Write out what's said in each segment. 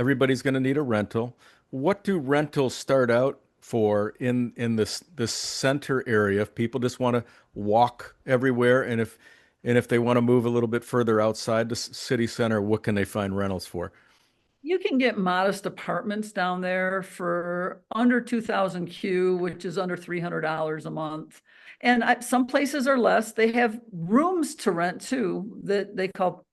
Everybody's going to need a rental. What do rentals start out for in this center area if people just want to walk everywhere and if they want to move a little bit further outside the city center, what can they find rentals for? You can get modest apartments down there for under 2000 Q, which is under $300 a month. And some places are less. They have rooms to rent too that they call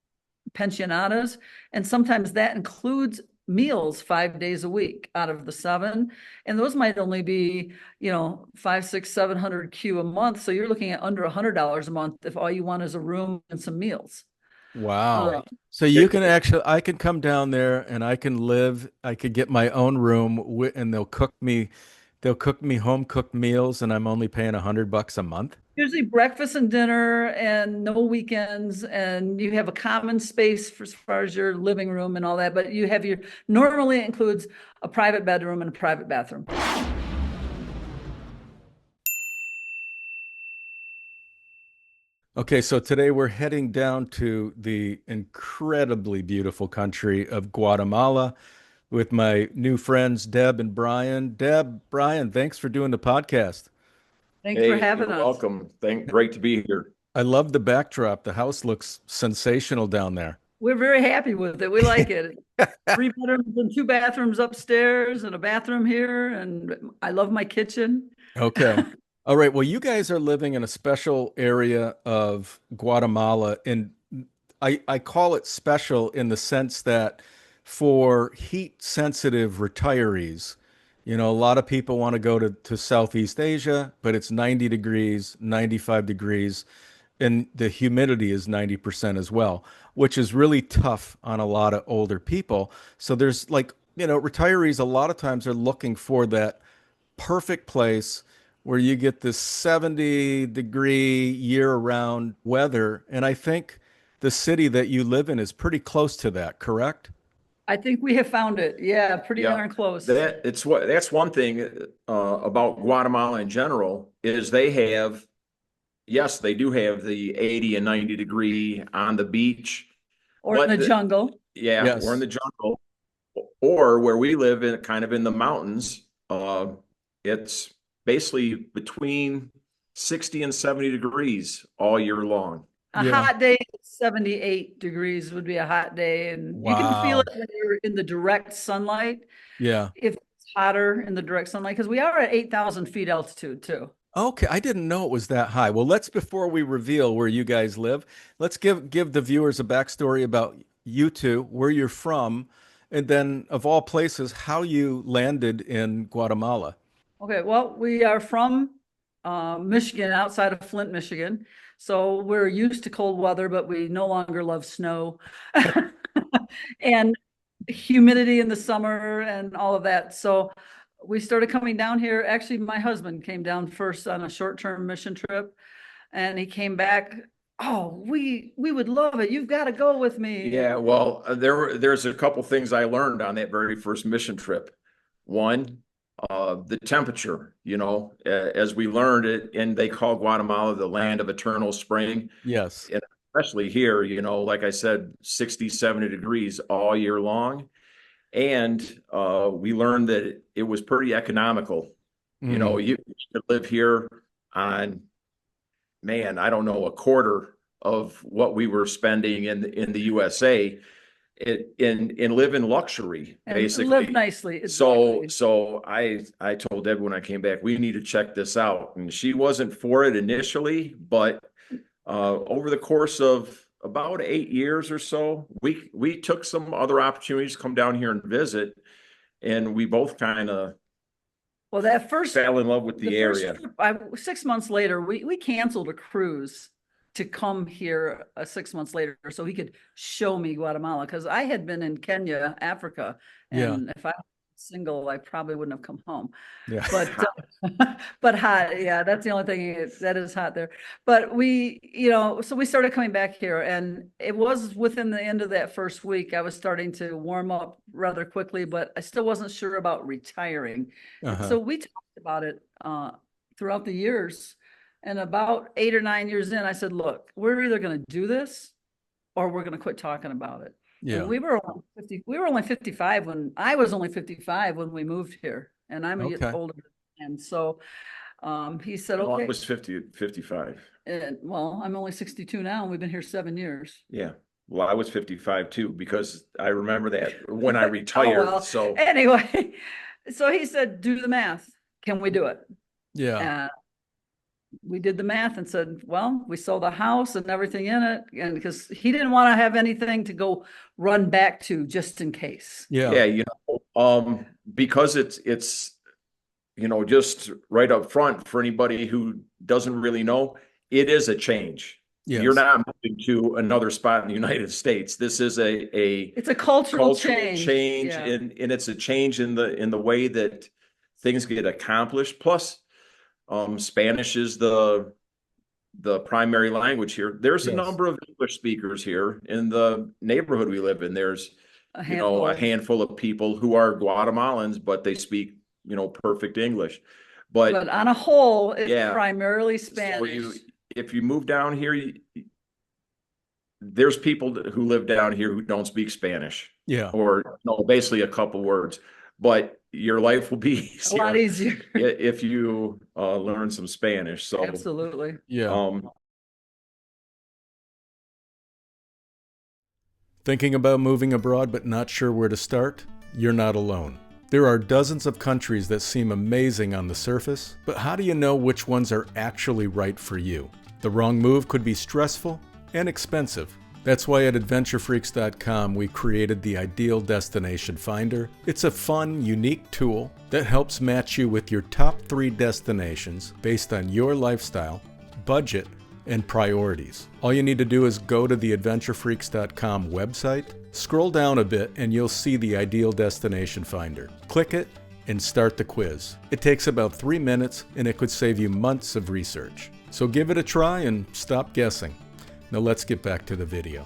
pensionadas. And sometimes that includes meals 5 days a week out of the seven. And those might only be, five, six, 700 Q a month. So you're looking at under $100 a month if all you want is a room and some meals. Wow. Uh, Right. So you It, can actually, I can come down there and I can live, I could get my own room and they'll cook me home cooked meals and I'm only paying $100 a month. Usually breakfast and dinner and no weekends, and you have a common space for as far as your living room and all that, but you have normally it includes a private bedroom and a private bathroom. Okay, so today we're heading down to the incredibly beautiful country of Guatemala with my new friends, Deb and Brian. Deb, Brian, thanks for doing the podcast. Thanks for hey, having you're us. welcome. Great to be here. I love the backdrop. The house looks sensational down there. We're very happy with it. We like it. Three bedrooms and two bathrooms upstairs and a bathroom here, and I love my kitchen. Okay. All right. Well, you guys are living in a special area of Guatemala, and I call it special in the sense that for heat sensitive retirees, a lot of people want to go to Southeast Asia, but it's 90 degrees, 95 degrees, and the humidity is 90% as well, which is really tough on a lot of older people. So there's like, retirees a lot of times are looking for that perfect place where you get this 70-degree year-round weather. And I think the city that you live in is pretty close to that, correct? I think we have found it. Yeah, pretty Yeah, darn close. that's one thing about Guatemala in general is they have, yes, they do have the 80 and 90 degree on the beach, Or in but the jungle. yeah, we're in Yes. the jungle, or where we live in kind of in the mountains. It's basically between 60 and 70 degrees all year long. A Yeah. hot day, 78 degrees would be a hot day. And you can feel it Wow. when you're in the direct sunlight. Yeah. If it's hotter in the direct sunlight, because we are at 8,000 feet altitude too. Okay, I didn't know it was that high. Well, let's before we reveal where you guys live, let's give the viewers a backstory about you two, where you're from, and then of all places, how you landed in Guatemala. Okay, well, we are from Michigan, outside of Flint, Michigan. So we're used to cold weather, but we no longer love snow and humidity in the summer and all of that. So we started coming down here. Actually, my husband came down first on a short-term mission trip, and he came back. Oh, we would love it. You've got to go with me. Yeah, well, there's a couple things I learned on that very first mission trip. One, the temperature, as we learned it, and they call Guatemala the land of eternal spring. Yes. And especially here, like I said, 60, 70 degrees all year long. And we learned that it was pretty economical. Hmm. You could live here on, man, I don't know, a quarter of what we were spending in the USA and live in luxury, And live basically. nicely. So Exactly. so I told Deb when I came back, we need to check this out. And she wasn't for it initially, but over the course of about 8 years or so, we took some other opportunities to come down here and visit, and we both kind of Well, that first fell in love with the the first area. trip, 6 months later, we canceled a cruise to come here 6 months later so he could show me Guatemala, because I had been in Kenya, Africa, Yeah. and if I was single, I probably wouldn't have come home. Yeah. But but hot, yeah, that's the only thing that is hot there. But so we started coming back here, and it was within the end of that first week I was starting to warm up rather quickly, but I still wasn't sure about retiring. And Uh-huh. so we talked about it throughout the years. And about 8 or 9 years in, I said, look, we're either going to do this or we're going to quit talking about it. And Yeah. we were only 55 when I was only 55 when we moved here, and I'm a year Okay. older. And so he said, Well, I okay. was 55. And, well, I'm only 62 now, and we've been here 7 years. Yeah. Well, I was 55 too, because I remember that when I Oh, retired. well, So anyway, so he said, do the math. Can we do it? Yeah. And we did the math and said, well, we sold the house and everything in it. And because he didn't want to have anything to go run back to just in case. yeah, Yeah. because it's just right up front for anybody who doesn't really know, it is a change. You're Yes. not moving to another spot in the United States. This is a It's a cultural cultural change. change, Yeah. and it's a change in the way that things get accomplished. Plus, Spanish is the primary language here. There's a Yes. number of English speakers here in the neighborhood we live in. There's A a handful. handful of people who are Guatemalans, but they speak perfect English. But But on a whole, it's yeah, primarily so Spanish. if you move down here, there's people who live down here who don't speak Spanish, Yeah. or basically a couple words. But your life will be A lot easier easier. if you learn some Spanish. So Absolutely. Yeah. um, Thinking about moving abroad but not sure where to start? You're not alone. There are dozens of countries that seem amazing on the surface, but how do you know which ones are actually right for you? The wrong move could be stressful and expensive. That's why at AdventureFreaks.com we created the Ideal Destination Finder. It's a fun, unique tool that helps match you with your top 3 destinations based on your lifestyle, budget, and priorities. All you need to do is go to the AdventureFreaks.com website, scroll down a bit, and you'll see the Ideal Destination Finder. Click it and start the quiz. It takes about 3 minutes, and it could save you months of research. So give it a try and stop guessing. Now let's get back to the video.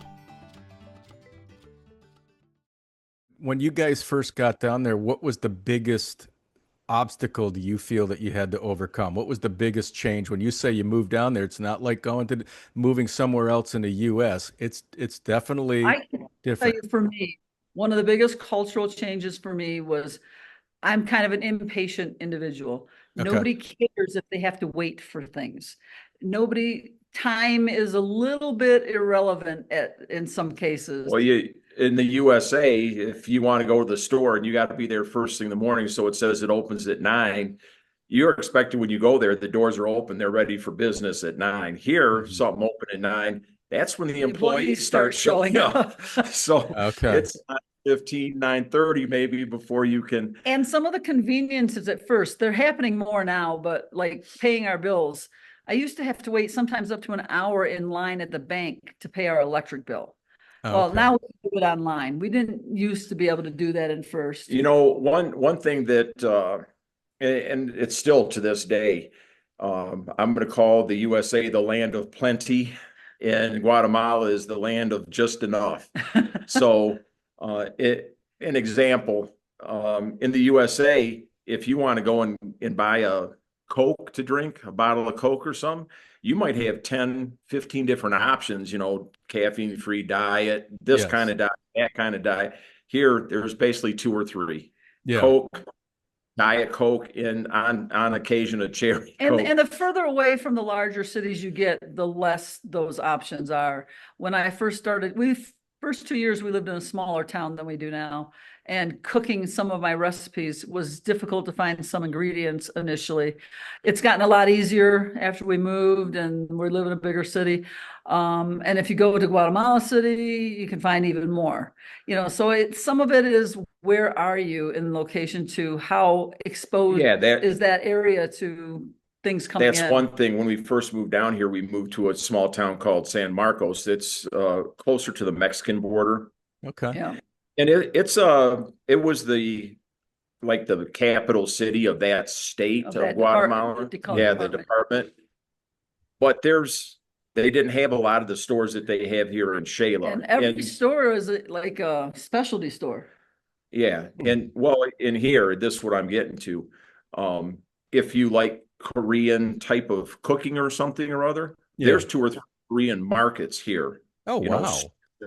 When you guys first got down there, what was the biggest obstacle do you feel that you had to overcome? What was the biggest change? When you say you moved down there, it's not like moving somewhere else in the US. It's definitely I can tell different. you, for me, one of the biggest cultural changes for me was I'm kind of an impatient individual. Okay. Nobody cares if they have to wait for things. Time is a little bit irrelevant in some cases. well, in the USA, if you want to go to the store and you got to be there first thing in the morning, so it says it opens at 9. You're expected when you go there, the doors are open, they're ready for business at 9. Here, something open at 9. That's when the employees start showing up. So Okay. it's 9:15, 9:30 maybe before you can. And some of the conveniences at first, they're happening more now, but like paying our bills. I used to have to wait sometimes up to an hour in line at the bank to pay our electric bill. Well, Okay. now we do it online. We didn't used to be able to do that at first. One thing that and it's still to this day, I'm going to call the USA the land of plenty, and Guatemala is the land of just enough. So, an example, in the USA, if you want to go and buy a Coke to drink, a bottle of Coke or something, you might have 10, 15 different options, caffeine-free diet, this Yes. kind of diet, that kind of diet. Here, there's basically 2 or 3. Yeah. Coke, Diet Coke, and on occasion a cherry Coke. And the further away from the larger cities you get, the less those options are. When I first started, first 2 years we lived in a smaller town than we do now, and cooking some of my recipes was difficult to find some ingredients initially. It's gotten a lot easier after we moved and we live in a bigger city. And if you go to Guatemala City, you can find even more. So some of it is, where are you in location to how exposed is that area to things coming in? That's one thing. When we first moved down here, we moved to a small town called San Marcos. It's closer to the Mexican border. Okay. Yeah. And it was the capital city of that state of Guatemala. Yeah, the department. But they didn't have a lot of the stores that they have here in Xela. And every store is like a specialty store. Yeah. And in here, this is what I'm getting to. If you like Korean type of cooking or something or other, there's 2 or 3 Korean markets here. Oh, wow.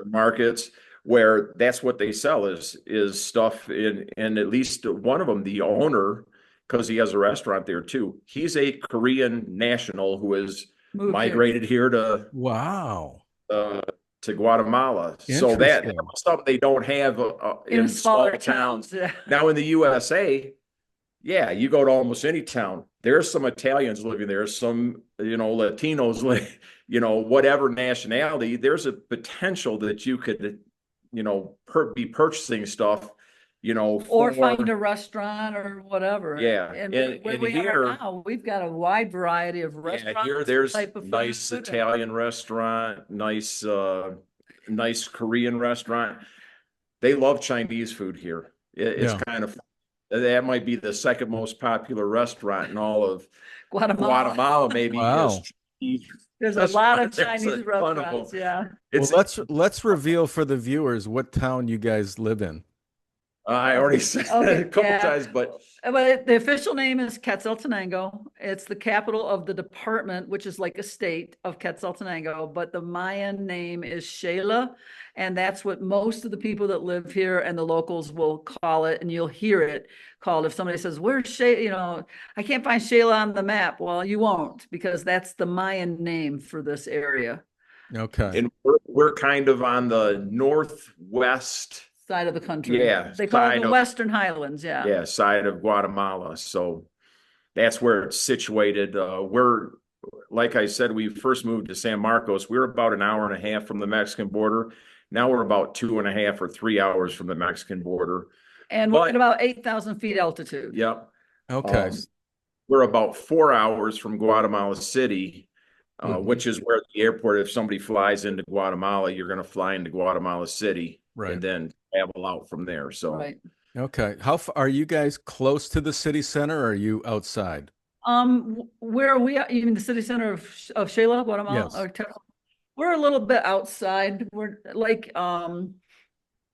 Markets where that's what they sell is stuff in, and at least one of them, the owner, because he has a restaurant there too. He's a Korean national who has Moved here. migrated here Wow. uh, to Guatemala. So that Interesting. was something they don't have In in small smaller towns. towns. Yeah. Now in the USA, yeah, you go to almost any town. There's some Italians living there, some, Latinos, whatever nationality. There's a potential that you could, be purchasing stuff, Or find for, a restaurant or whatever. yeah. And where And we are here, now, we've got a wide variety of yeah, here restaurants, there's type of nice food. Italian restaurant, nice Korean restaurant. They love Chinese food here. It's Yeah. kind of, that might be the second most popular restaurant in all of Guatemala. Guatemala, maybe, is Wow. Chinese There's a lot of restaurant. There's Chinese a ton of restaurants. them. Yeah. Well, It's, let's reveal for the viewers what town you guys live in. I already said it a Okay. couple Yeah. times, but But the official name is Quetzaltenango. It's the capital of the department, which is like a state of Quetzaltenango. But the Mayan name is Xela. And that's what most of the people that live here and the locals will call it. And you'll hear it called, if somebody says, where's Xela? I can't find Xela on the map. Well, you won't, because that's the Mayan name for this area. Okay. and we're kind of on the northwest, Side of the country. yeah, They call it side the of, Western Highlands. Yeah. yeah, side of Guatemala. So that's where it's situated. Like I said, we first moved to San Marcos. We were about an hour and a half from the Mexican border. Now we're about 2.5 or 3 hours from the Mexican border. And we're But at about 8,000 feet altitude. yep, Okay. we're about 4 hours from Guatemala City, Mhm. which is where the airport. If somebody flies into Guatemala, you're going to fly into Guatemala City Right. and then travel out from there. So Right. Okay. How far are you guys close to the city center or are you outside? Where are we at? You mean the city center of Xela, Guatemala? Yes. Or we're a little bit outside. We're like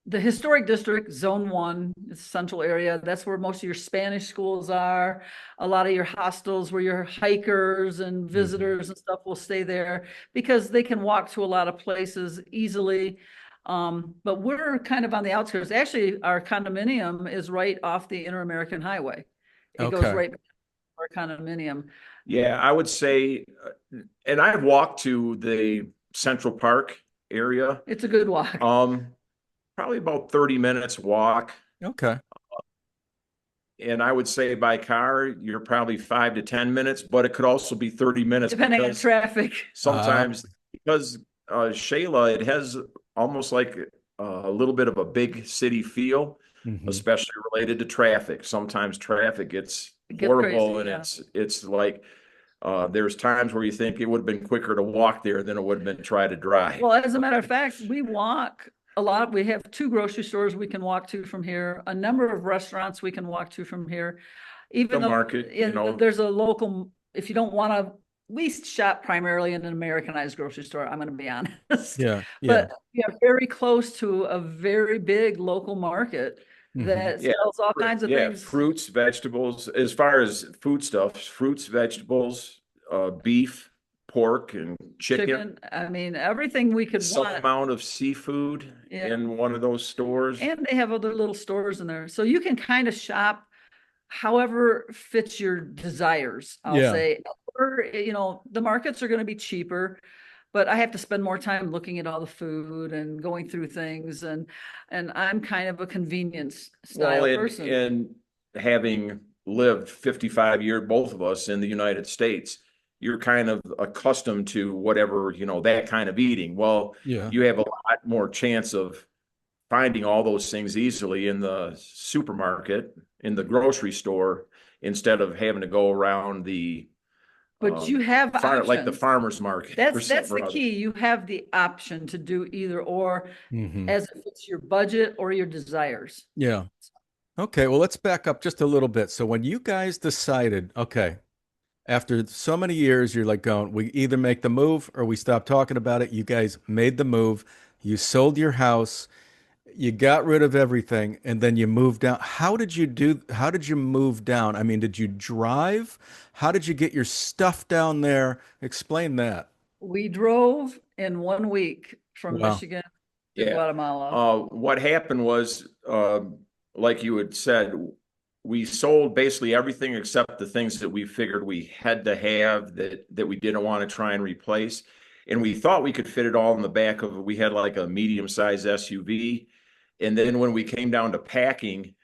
the historic district, zone 1, is central area. That's where most of your Spanish schools are. A lot of your hostels where your hikers and visitors and stuff will stay there because they can walk to a lot of places easily. But we're kind of on the outskirts. Actually, our condominium is right off the Inter-American Highway. It goes Okay. right to our condominium. yeah, I would say, and I've walked to the Central Park area. It's a good walk. Probably about 30 minutes walk. Okay. And I would say by car, you're probably 5 to 10 minutes, but it could also be 30 minutes Depending on because traffic. sometimes, because Shayla, it has almost like a little bit of a big city feel, Mhm. especially related to traffic. Sometimes traffic gets It gets horrible, crazy, and yeah. it's like there's times where you think it would have been quicker to walk there than it would have been to try to drive. Well, as a matter of fact, we walk a lot. We have 2 grocery stores we can walk to from here, a number of restaurants we can walk to from here. Even The though market, there's a local, if you don't want to, we shop primarily in an Americanized grocery store, I'm going to be honest. Yeah. Yeah. But we are very close to a very big local market Mhm. that yeah, sells all kinds of things. fruits, vegetables. As far as foodstuffs, fruits, vegetables, beef, pork, and chicken. I mean, everything we could Some want. amount of seafood Yeah. in one of those stores. And they have other little stores in there. So you can kind of shop however fits your desires, I'll Yeah. say. Or, the markets are going to be cheaper, but I have to spend more time looking at all the food and going through things. And I'm kind of a convenience style person. And having lived 55 years, both of us in the United States, you're kind of accustomed to whatever, that kind of eating. Well, Yeah. you have a lot more chance of finding all those things easily in the supermarket, in the grocery store, instead of having to go around the But you have like the options. farmer's market. That's the key. You have the option to do either or Mhm. as it fits your budget or your desires. Yeah. Okay. Well, let's back up just a little bit. So when you guys decided, okay, after so many years, you're like going, we either make the move or we stop talking about it. You guys made the move. You sold your house. You got rid of everything and then you moved down. How did you move down? I mean, did you drive? How did you get your stuff down there? Explain that. We drove in 1 week from Wow. Michigan in Yeah. Guatemala. What happened was, like you had said, we sold basically everything except the things that we figured we had to have that we didn't want to try and replace. And we thought we could fit it all in the back of, we had like a medium-sized SUV. And then when we came down to packing,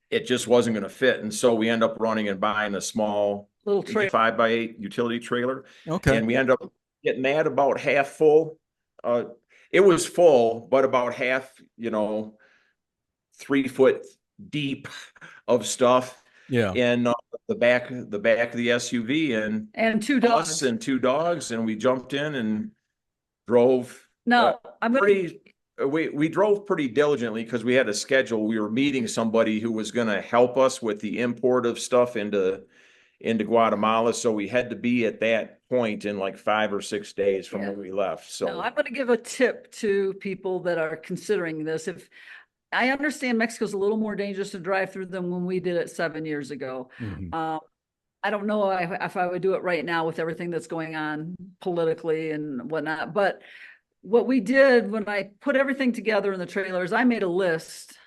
it just wasn't going to fit. And so we end up running and buying a small Little trailer. 5x8 utility trailer. Okay. And we end up getting that about half full. It was full, but about half, 3 foot deep of stuff Yeah. in the back of the SUV, And 2 us dogs. and 2 dogs, and we jumped in and drove. Now, I'm gonna, We drove pretty diligently because we had a schedule. We were meeting somebody who was going to help us with the import of stuff into Guatemala. So we had to be at that point in like 5 or 6 days from when we left. now So I'm gonna give a tip to people that are considering this. If I understand Mexico's a little more dangerous to drive through than when we did it 7 years ago. Mhm. I don't know if I would do it right now with everything that's going on politically and whatnot, but what we did when I put everything together in the trailers, I made a list,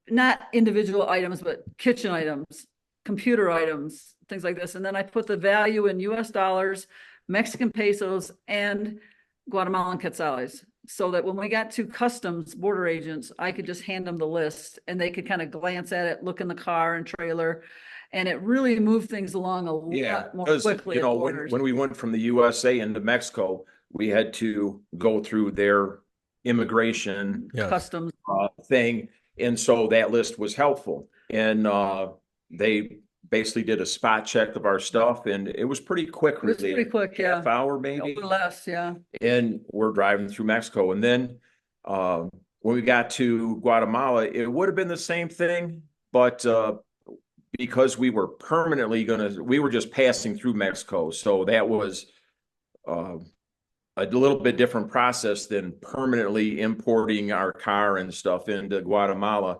not individual items, but kitchen items, computer items, things like this. And then I put the value in US dollars, Mexican pesos, and Guatemalan quetzales. So that when we got to customs border agents, I could just hand them the list and they could kind of glance at it, look in the car and trailer. And it really moved things along a lot more because quickly. when we went from the USA into Mexico, we had to go through their immigration Yes. Customs. thing, and so that list was helpful. And they basically did a spot check of our stuff, and it was pretty quick. It was pretty quick, yeah. Half hour maybe, Or less, yeah. and we're driving through Mexico. And then when we got to Guatemala, it would have been the same thing, but because we were we were just passing through Mexico, so that was a little bit different process than permanently importing our car and stuff into Guatemala.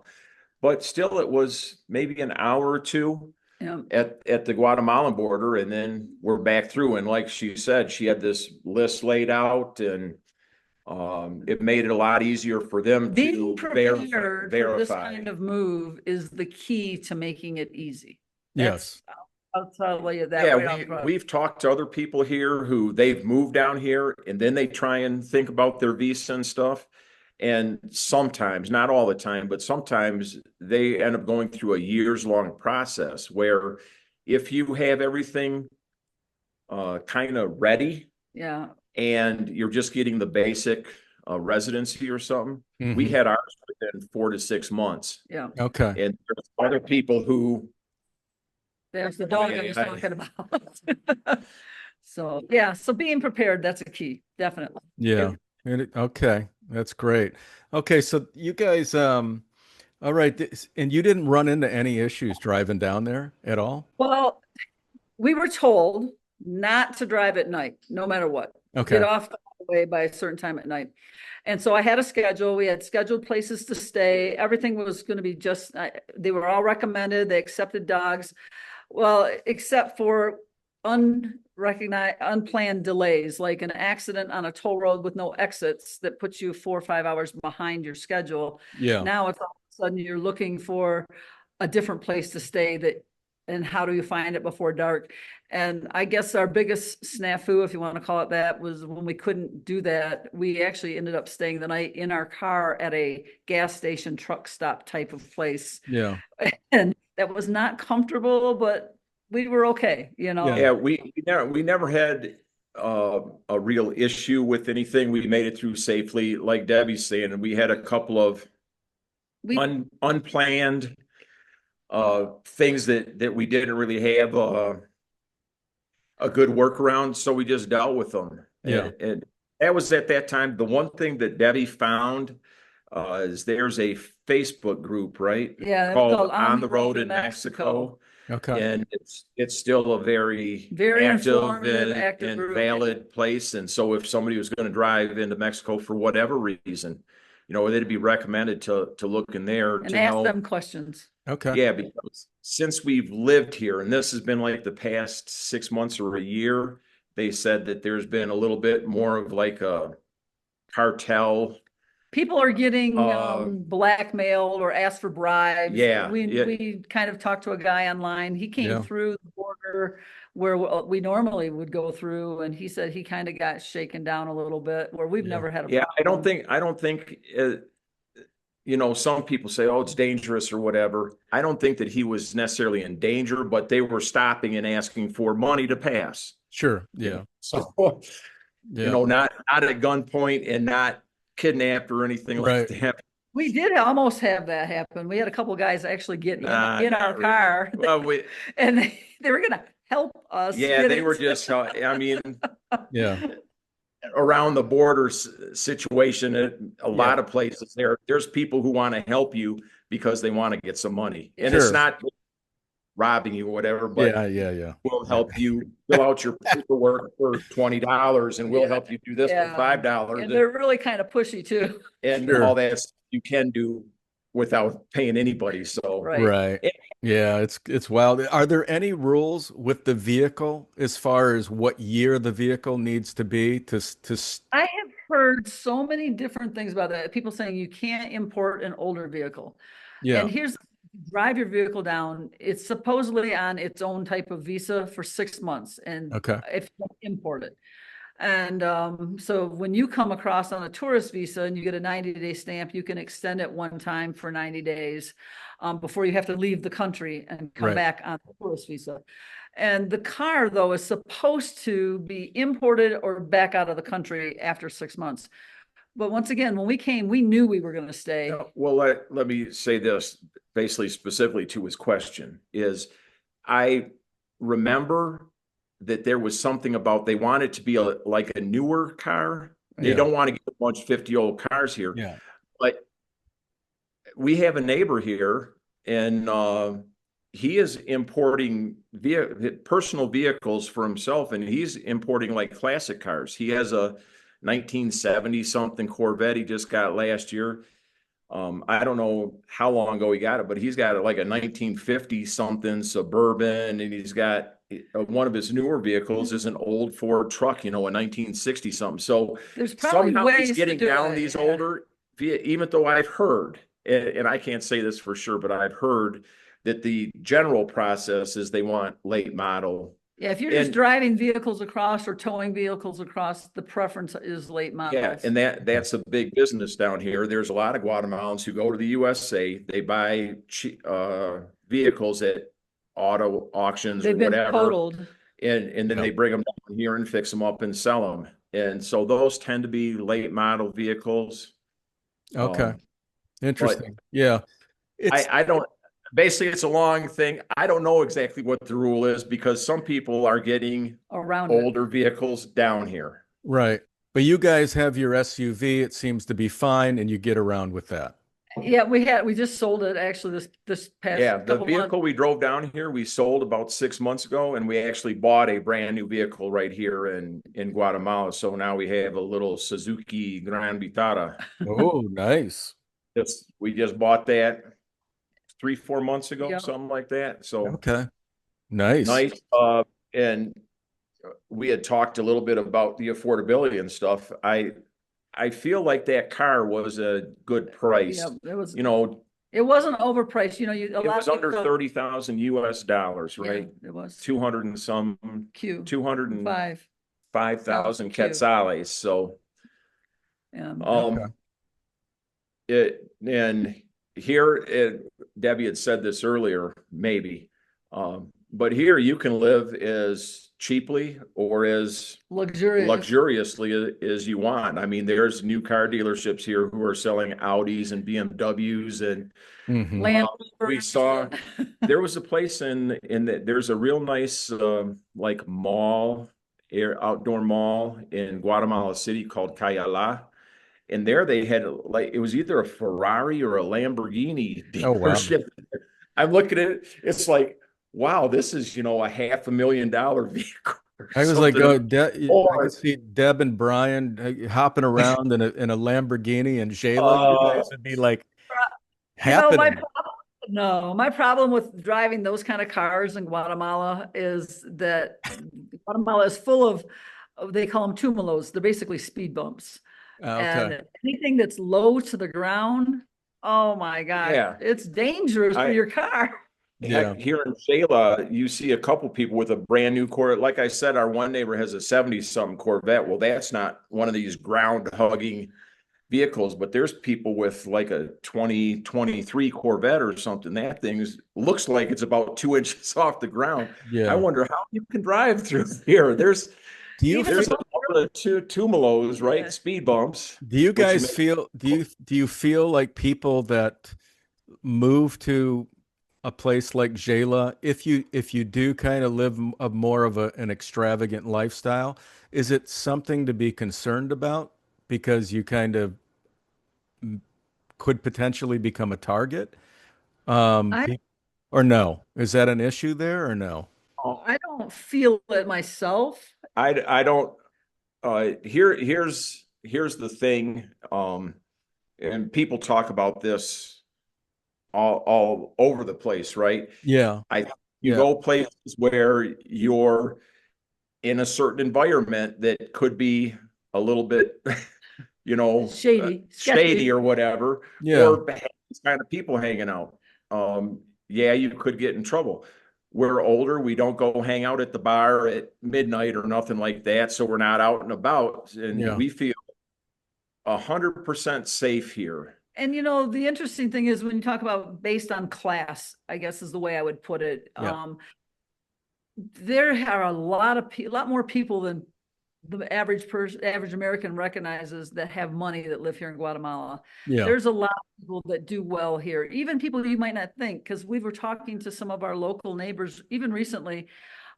But still, it was maybe an hour or two Yeah. at the Guatemalan border, and then we're back through. And like she said, she had this list laid out, and it made it a lot easier for them Being to prepared for this verify. kind of move is the key to making it easy. Yes. I'll tell you that right Yeah, up front. we've talked to other people here who they've moved down here and then they try and think about their visa and stuff. And sometimes, not all the time, but sometimes they end up going through a years long process where if you have everything kind of ready Yeah. and you're just getting the basic residency or something, we Mhm. had ours within 4 to 6 months. Yeah. Okay. And there's other people who There's the dog I was Yeah. talking about. So, yeah, so being prepared, that's a key, definitely. Yeah. Okay. That's great. Okay. So you guys, all right. And you didn't run into any issues driving down there at all? Well, we were told not to drive at night, no matter what. Okay. Get off the highway by a certain time at night. And so I had a schedule. We had scheduled places to stay. Everything was going to be just, they were all recommended. They accepted dogs. Well, except for unplanned delays, like an accident on a toll road with no exits that puts you 4 or 5 hours behind your schedule. Yeah. Now it's all of a sudden you're looking for a different place to stay and how do you find it before dark? And I guess our biggest snafu, if you want to call it that, was when we couldn't do that. We actually ended up staying the night in our car at a gas station truck stop type of place. Yeah. And that was not comfortable, but we were okay, Yeah, we never had a real issue with anything. We made it through safely, like Debbie's saying, and we had a couple of unplanned things that we didn't really have a good workaround, so we just dealt with them. Yeah. And that was at that time. The one thing that Debbie found is there's a Facebook group, right? Yeah, Called On the Road in Mexico. Okay. And it's still a very active and group. valid place. And so if somebody was going to drive into Mexico for whatever reason, it'd be recommended to look in there And to ask know. them questions. Okay. Yeah, because since we've lived here, and this has been like the past 6 months or a year, they said that there's been a little bit more of like a cartel People are getting blackmailed or asked for bribes. Yeah, We kind of talked to a guy online. He came Yeah. through the border where we normally would go through, and he said he kind of got shaken down a little bit, where we've Yeah. never had a yeah. problem. I don't think, some people say, oh, it's dangerous or whatever. I don't think that he was necessarily in danger, but they were stopping and asking for money to pass. Sure. Yeah. So, Yeah. not at gunpoint and not kidnapped or anything like Right. that. We did almost have that happen. We had a couple guys actually get in our car, Well, and they were going to help us yeah, get they were it. just, I mean, Yeah. around the border situation at a Yeah. lot of places there's people who want to help you because they want to get some money. And it's Sure. not robbing you or whatever, but Yeah. Yeah. Yeah. we'll help you fill out your paperwork for $20 and we'll help you do this for Yeah. $5 And they're really kind of pushy too. and Sure. all that you can do without paying anybody. So Right. Right. Yeah, it's wild. Are there any rules with the vehicle as far as what year the vehicle needs to be I have heard so many different things about that. People saying you can't import an older vehicle. yeah. And here's drive your vehicle down. It's supposedly on its own type of visa for 6 months, and Okay. if you don't import it. And so when you come across on a tourist visa and you get a 90-day stamp, you can extend it one time for 90 days before you have to leave the country and come Right. back on the tourist visa. And the car, though, is supposed to be imported or back out of the country after 6 months. But once again, when we came, we knew we were going to stay. Well, let me say this basically specifically to his question is I remember that there was something about they want it to be like a newer car. They Yeah. don't want to get a bunch of 50-year-old cars here. Yeah. But we have a neighbor here and he is importing personal vehicles for himself, and he's importing like classic cars. He has a 1970 something Corvette he just got last year. I don't know how long ago he got it, but he's got like a 1950 something Suburban, and he's got one of his newer vehicles is an old Ford truck, a 1960 something. So There's probably somehow ways he's getting to do down it, these yeah. older, even though I've heard, and I can't say this for sure, but I've heard that the general process is they want late model. Yeah, if you're just driving vehicles across or towing vehicles across, the preference is late models. Yeah, and that's a big business down here. There's a lot of Guatemalans who go to the USA. They buy vehicles at auto auctions They've or been whatever, totaled. and then they bring them down here and fix them up and sell them. And so those tend to be late model vehicles. Okay. Interesting. Yeah. I don't. Basically, it's a long thing. I don't know exactly what the rule is because some people are getting around older vehicles down here. Right. But you guys have your SUV. It seems to be fine, and you get around with that. Yeah, we just sold it actually this past The vehicle we drove down here, we sold about 6 months ago, and we actually bought a brand new vehicle right here in Guatemala. So now we have a little Suzuki Gran Vitara. Oh, nice. We just bought that 3-4 months ago, Yep. something like that. So Okay. Nice. And we had talked a little bit about the affordability and stuff. I feel like that car was a good price. Yeah, it was. It wasn't overpriced. It was under $30,000 US, right? Yeah, it was 200 and some Q 205,000 quetzales. So, yeah. and here Debbie had said this earlier, maybe, but here you can live as cheaply or as luxuriously as you want. I mean, there's new car dealerships here who are selling Audis and BMWs and we saw there was a place there's a real nice like outdoor mall in Guatemala City called Xela. And there they had like it was either a Ferrari or a Lamborghini dealership. Oh, wow. I'm looking at it, it's like, wow, this is a $500,000 vehicle. I was like, I could see Deb and Brian hopping around in a Lamborghini and Xela. You guys would be like happening. My problem with driving those kind of cars in Guatemala is that Guatemala is full of, they call them túmulos. They're basically speed bumps. Okay. And anything that's low to the ground, oh my gosh, Yeah. it's dangerous for I your car. Yeah. heck, here in Xela, you see a couple people with a brand new Corvette. Like I said, our one neighbor has a 70-something Corvette. Well, that's not one of these ground hugging vehicles, but there's people with like a 2023 Corvette or something. That thing looks like it's about 2 inches off the ground. I Yeah. wonder how you can drive through here. Do you Even the There's a feel, most, lot of tumalos, right? yeah. Speed bumps, do you which guys feel do you feel like people that move to a place like Xela, if you do kind of live a more of an extravagant lifestyle, is it something to be concerned about because you kind of could potentially become a target? I Pe- or no? Is that an issue there or no? I don't feel it myself. I don't here's the thing, and people talk about this all over the place, right? Yeah. I You Yeah. go places where you're in a certain environment that could be a little bit, Shady, shady sketchy. or whatever, Yeah. or have these kind of people hanging out. Yeah, you could get in trouble. We're older. We don't go hang out at the bar at midnight or nothing like that. So we're not out and about, and Yeah. we feel 100% safe here. And the interesting thing is when you talk about based on class, I guess is the way I would put it. Yeah. There are a lot more people than the average American recognizes that have money that live here in Guatemala. Yeah. There's a lot of people that do well here, even people you might not think, because we were talking to some of our local neighbors even recently.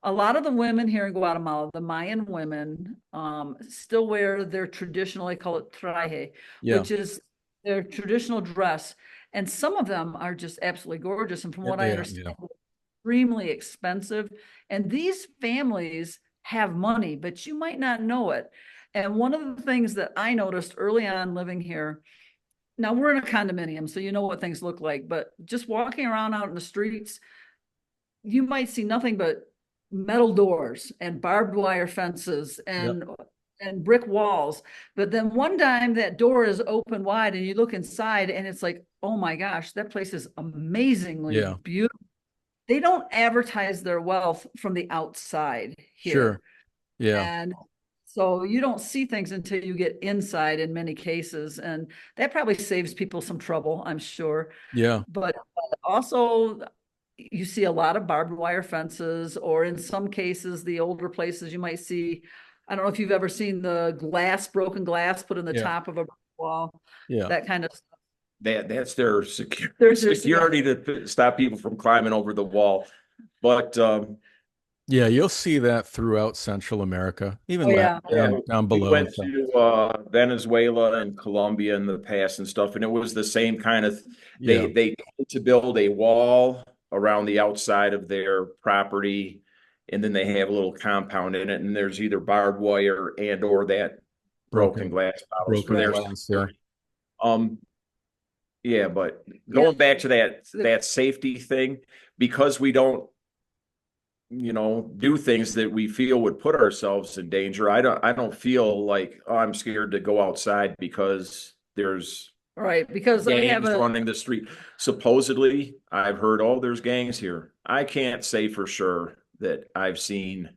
A lot of the women here in Guatemala, the Mayan women, still wear their traditional, I call it traje, Yeah. which is their traditional dress. And some of them are just absolutely gorgeous. And from Yeah. what I Yeah. Yeah. understand, extremely expensive. And these families have money, but you might not know it. And one of the things that I noticed early on living here, now we're in a condominium, so you know what things look like, but just walking around out in the streets, you might see nothing but metal doors and barbed wire fences Yep. and brick walls. But then one time that door is open wide and you look inside and it's like, oh my gosh, that place is amazingly Yeah. beautiful. They don't advertise their wealth from the outside Sure. here. Yeah. And so you don't see things until you get inside in many cases. And that probably saves people some trouble, I'm sure. Yeah. But also, you see a lot of barbed wire fences, or in some cases, the older places you might see. I don't know if you've ever seen the broken glass put in the Yeah. top of a wall, Yeah. that kind of stuff. That's their There's yeah. security to stop people from climbing over the wall. But Yeah, you'll see that throughout Central America, even Oh yeah. yeah, down we below and went stuff. to Venezuela and Colombia in the past and stuff, and it was the same kind of. Yeah. They tend to build a wall around the outside of their property, and then they have a little compound in it, and there's either barbed wire and or that broken Broken glass bottles for broken their glass. Yeah. security. Um, yeah, but Yeah. going back to that safety thing, because we don't, do things that we feel would put ourselves in danger. I don't feel like, oh, I'm scared to go outside because there's Right. Because I have gangs a running the street. Supposedly, I've heard, oh, there's gangs here. I can't say for sure that I've seen,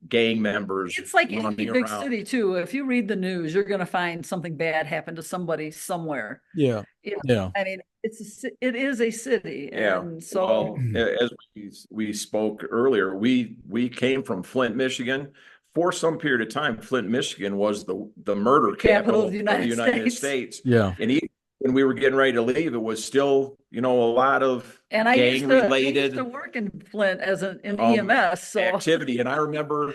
gang members it's like any running big around. city too. If you read the news, you're going to find something bad happen to somebody somewhere. Yeah. Yeah. I mean, it is a city, Yeah. and so Well, as we spoke earlier, we came from Flint, Michigan. For some period of time, Flint, Michigan was the murder capital of capital the of the United United States. States. Yeah. And even when we were getting ready to leave, it was still, a lot of And I gang used to related work in Flint as an EMS. So activity. And I remember,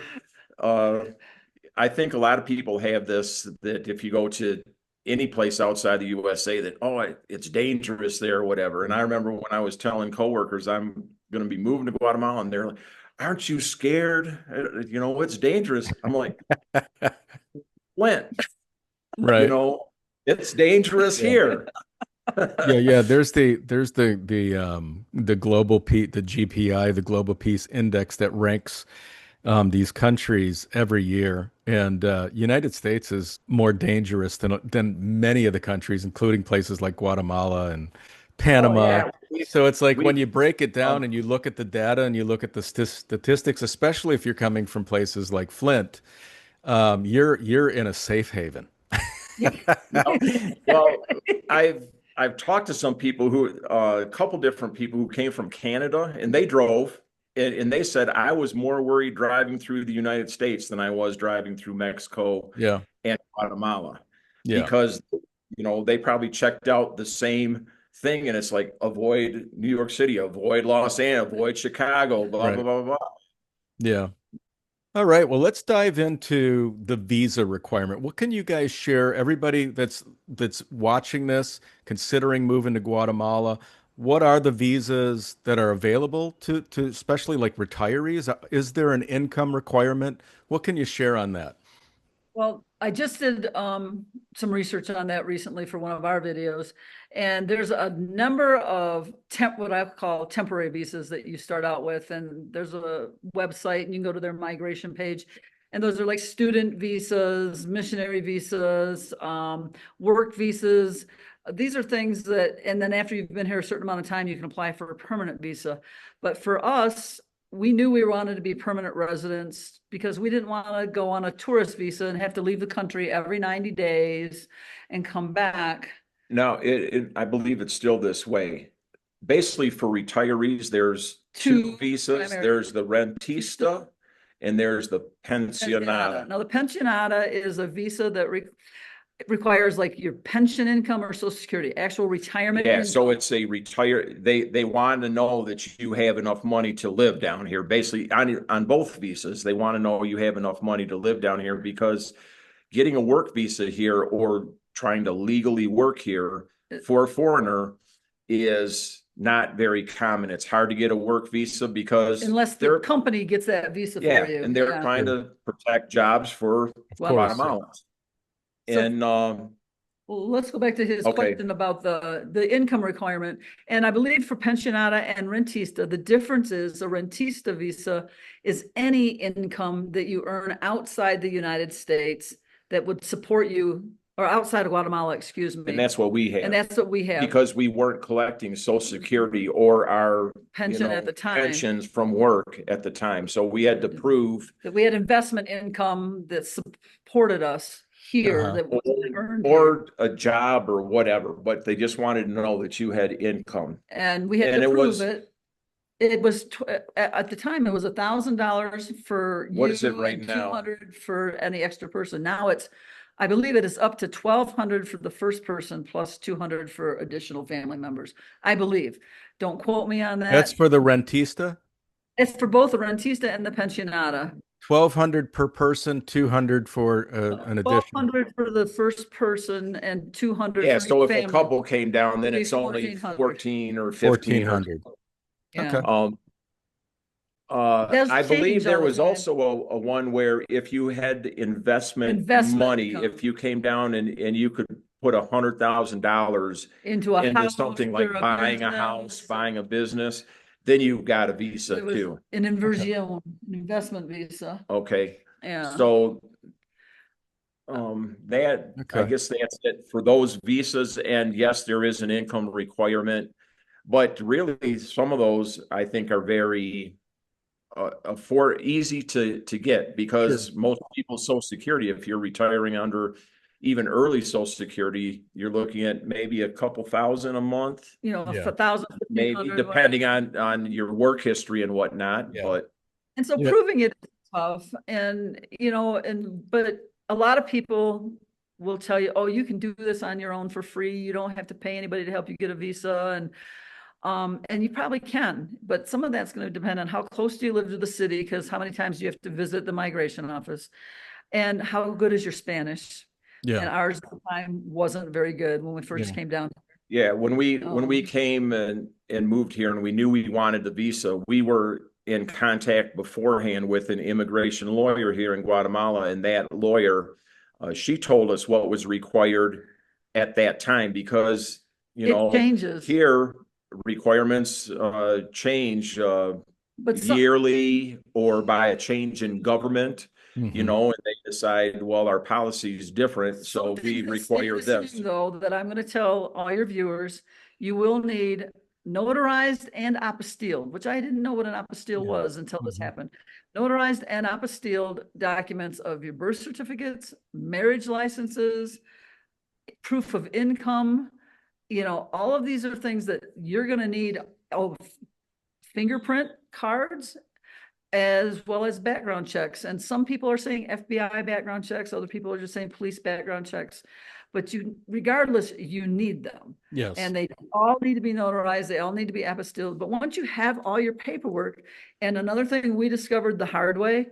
I think a lot of people have this, that if you go to any place outside the USA, that, oh, it's dangerous there or whatever. And I remember when I was telling coworkers I'm going to be moving to Guatemala, and they're like, aren't you scared? It's dangerous. I'm like, Flint, you Right. know, it's dangerous Yeah. here. Yeah, yeah. There's the global the GPI, the Global Peace Index that ranks these countries every year, and United States is more dangerous than many of the countries, including places like Guatemala and Oh, Panama. yeah. So it's like when We, you break it down um, and you look at the data and you look at the statistics, especially if you're coming from places like Flint, you're in a safe haven. no, well, I've talked to some people who, a couple different people who came from Canada, and they drove, and they said I was more worried driving through the United States than I was driving through Mexico Yeah, and Guatemala, yeah, because they probably checked out the same thing, and it's like avoid New York City, avoid Los Angeles, avoid Chicago, blah blah right. blah blah. Yeah. All right, well, let's dive into the visa requirement. What can you guys share? Everybody that's watching this, considering moving to Guatemala, what are the visas that are available to especially like retirees? Is there an income requirement? What can you share on that? Well, I just did some research on that recently for one of our videos, and there's a number of what I call temporary visas that you start out with, and there's a website, and you can go to their migration page, and those are like student visas, missionary visas, work visas. These are things that, and then after you've been here a certain amount of time, you can apply for a permanent visa. But for us, we knew we wanted to be permanent residents because we didn't want to go on a tourist visa and have to leave the country every 90 days and come back. Now, I believe it's still this way. Basically, for retirees, there's two To visas. primary There's the rentista and there's the pensionata. pensionata. Now, the pensionata is a visa that requires like your pension income or Social Security, actual retirement Yeah, so income. it's a retire. They want to know that you have enough money to live down here. Basically, on both visas, they want to know you have enough money to live down here, because getting a work visa here or trying to legally work here for a foreigner is not very common. It's hard to get a work visa because Unless the they're, company gets that visa for yeah, you. and they're Yeah. trying to protect jobs for Of Well, course, yeah. Guatemalans. so And well, let's go back to his okay, question about the income requirement. And I believe for pensionata and rentista, the difference is a rentista visa is any income that you earn outside the United States that would support you, or outside of Guatemala, excuse and me. that's what we And have, that's what we have, because we weren't collecting Social Security or our, pension at the time, pensions from work at the time. So we had to prove, that we had investment income that supported us here Uh-huh. that was earned here. or a job or whatever, but they just wanted to know that you had income. And we had And to it prove was, it. It was at the time, it was $1,000 for what is it you right and now? 200 for any extra person. Now it's, I believe it is up to 1,200 for the first person plus 200 for additional family members. I believe. Don't quote me on That's that. for the rentista, It's for both the rentista and the pensionata. 1,200 per person, 200 for an additional. 1,200 for the first person and 200 Yeah, for each so if a family. couple came down, then It'd be it's only 1,400. 14 or 15 or, 1,400. Yeah. Okay. Does I believe change there all the was time. also a one where if you had investment Investment money, income if you came down and you could put $100,000 into a into house something or like a buying a house, business. buying a business, then you got a visa It was too. an Okay. inversion, an investment visa. Okay, Yeah. so that, I Okay. guess that's it for those visas. And yes, there is an income requirement, but really some of those I think are very for easy to get, Sure. because most people's Social Security, if you're retiring under even early Social Security, you're looking at maybe a couple thousand a month, You know, Yeah. 1,000, maybe 1,500, whatever. depending on your work history and whatnot. Yeah. But And so Yeah. proving it is tough. But a lot of people will tell you, oh, you can do this on your own for free. You don't have to pay anybody to help you get a visa. And you probably can, but some of that's going to depend on how close do you live to the city, because how many times do you have to visit the migration office, and how good is your Spanish? Yeah. And ours at the time wasn't very good when we first Yeah. came down. yeah, when we Um, came and moved here and we knew we wanted the visa, we were in contact beforehand with an immigration lawyer here in Guatemala, and that lawyer, she told us what was required at that time, because it changes. here requirements change But some, yearly or by a change in government, Hmm. and they decide, well, our policy is different, so we something that stay require the this. same, though, that I'm going to tell all your viewers, you will need notarized and apostilled, which I didn't know what an apostille Yeah. was until this Hmm. happened. Notarized and apostilled documents of your birth certificates, marriage licenses, proof of income. All of these are things that you're going to need. Oh, fingerprint cards, as well as background checks. And some people are saying FBI background checks, other people are just saying police background checks. But regardless, you need them. Yes. And they all need to be notarized. They all need to be apostilled. But once you have all your paperwork, and another thing we discovered the hard way,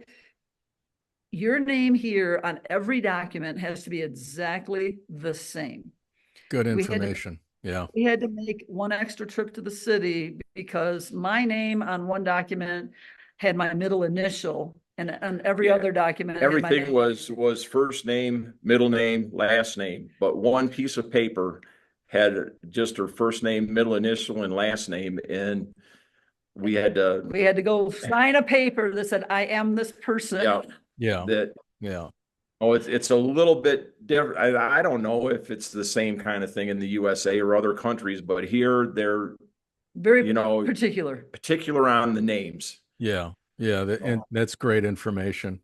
your name here on every document has to be exactly the same. Good We had to information. Yeah. we had to make one extra trip to the city because my name on one document had my middle initial, and on every Yeah. other document it had my Everything name. was first name, middle name, last name, but one piece of paper had just her first name, middle initial, and last name, and we had to, We had to go sign a paper that said, I am this person. yeah, Yeah. that. Yeah. Oh, it's a little bit different. I don't know if it's the same kind of thing in the USA or other countries, but here they're, Very you know, particular. particular on the names. Yeah. Yeah. And Oh, that's great information.